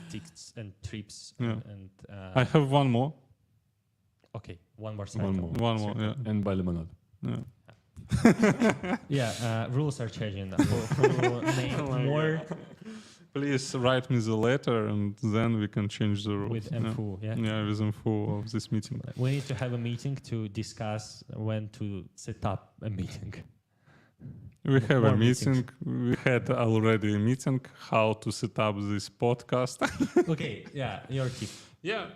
Speaker 1: tickets and trips.
Speaker 3: Yeah.
Speaker 1: And
Speaker 3: I have one more.
Speaker 1: okay, one more cycle.
Speaker 3: One more, yeah.
Speaker 2: And by lemonade.
Speaker 3: Yeah.
Speaker 1: Yeah, rules are changing. Who named
Speaker 3: Oh my
Speaker 1: more
Speaker 3: Please write me the letter and then we can change the rules.
Speaker 1: with
Speaker 3: yeah.
Speaker 1: info? Yeah.
Speaker 3: Yeah, with info of this meeting.
Speaker 1: We need to have a meeting to discuss when to set up a meeting.
Speaker 3: We have
Speaker 1: More
Speaker 3: a
Speaker 1: meetings.
Speaker 3: meeting. We had already a meeting how to set up this podcast.
Speaker 1: Okay, yeah, your tip.
Speaker 3: Yeah,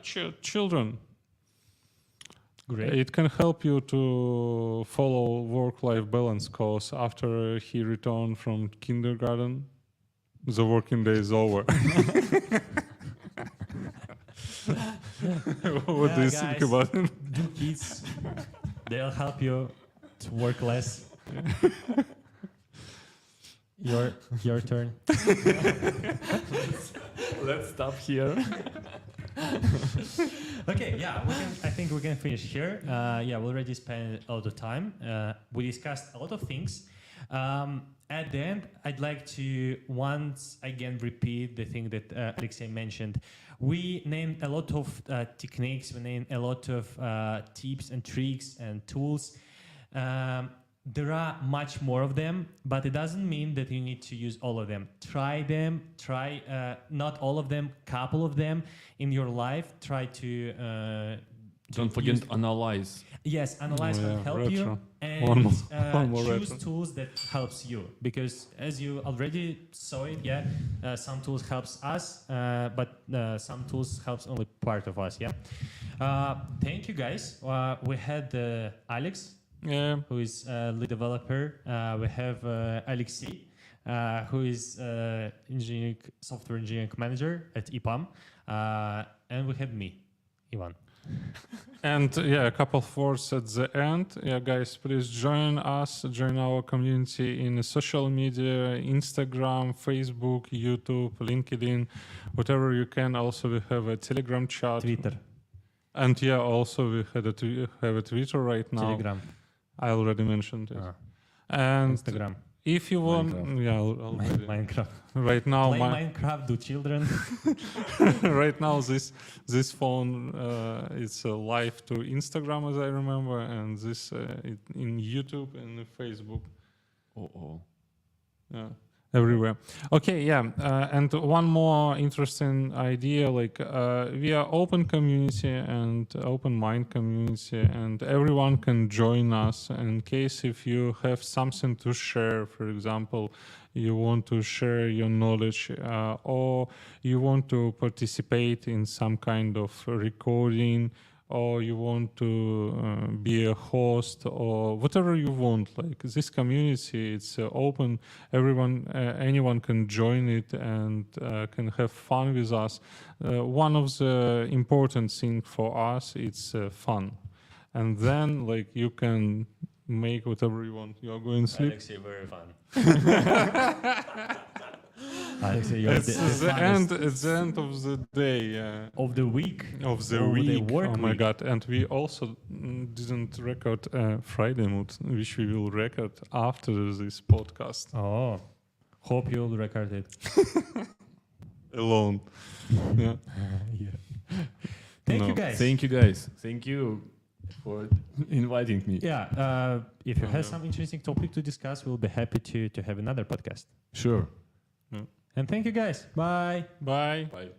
Speaker 3: children.
Speaker 1: Great.
Speaker 3: It can help you to follow work-life balance because after he returned from kindergarten, the working day is over. What do you think
Speaker 1: guys.
Speaker 3: about it?
Speaker 1: Do kids, they'll help you to work less. Your turn.
Speaker 2: Let's stop here.
Speaker 1: Okay, yeah, I think we can finish here. Yeah, we already spent a lot of time. We discussed a lot of things. At the end, I'd like to once again repeat the thing that Alexey mentioned. We named a lot of techniques, we named a lot of tips and tricks and tools. There are much more of them, but it doesn't mean that you need to use all of them. Try them, not all of them, couple of them in your life. Try to
Speaker 2: Don't forget to analyze.
Speaker 1: Yes, analyze
Speaker 3: Oh,
Speaker 1: what
Speaker 3: yeah,
Speaker 1: help
Speaker 3: retro.
Speaker 1: you and
Speaker 3: One more
Speaker 1: choose
Speaker 3: retro.
Speaker 1: tools that helps you, because as you already saw it, yeah, some tools helps us, but some tools helps only part of us, yeah. Thank you guys. We had Alex,
Speaker 3: Yeah.
Speaker 1: who is lead developer. We have Alexey, who is software engineering manager at EPAM, and we had me, Ivan.
Speaker 3: And yeah, a couple of words at the end. Yeah, guys, please join us, join our community in social media, Instagram, Facebook, YouTube, LinkedIn, whatever you can. Also, we have a Telegram chat.
Speaker 1: Twitter,
Speaker 3: And yeah, also we have a Twitter right now.
Speaker 1: Telegram,
Speaker 3: I already mentioned it. And
Speaker 1: Instagram,
Speaker 3: if you want,
Speaker 2: Minecraft.
Speaker 3: yeah, already.
Speaker 1: Minecraft.
Speaker 3: Right now,
Speaker 1: Play Minecraft, do children.
Speaker 3: right now this phone it's live to Instagram, as I remember, and this in YouTube and Facebook. Yeah, everywhere. Okay, yeah, and one more interesting idea, like we are open community and open mind community, and everyone can join us in case if you have something to share. For example, you want to share your knowledge, or you want to participate in some kind of recording, or you want to be a host, or whatever you want. Like this community, it's open. Anyone can join it and can have fun with us. One of the important things for us, it's fun. And then like you can make whatever you want. You are going to sleep.
Speaker 1: Alexey, very fun. Alexey, you're
Speaker 3: It's the
Speaker 1: funnest
Speaker 3: end. It's the end of the day.
Speaker 1: of the week.
Speaker 3: Of the
Speaker 1: Of the
Speaker 3: week.
Speaker 1: work
Speaker 3: Oh my
Speaker 1: week.
Speaker 3: god! And we also didn't record Friday Mood, which we will record after this podcast
Speaker 1: Oh, hope you'll record it.
Speaker 3: alone. Yeah.
Speaker 1: Thank
Speaker 3: No.
Speaker 1: you guys.
Speaker 2: Thank you, guys. Thank you for inviting me.
Speaker 1: Yeah, if you have
Speaker 3: yeah.
Speaker 1: some interesting topic to discuss, we'll be happy to have another podcast.
Speaker 2: Sure.
Speaker 1: And thank you guys. Bye.
Speaker 3: Bye.
Speaker 2: Bye.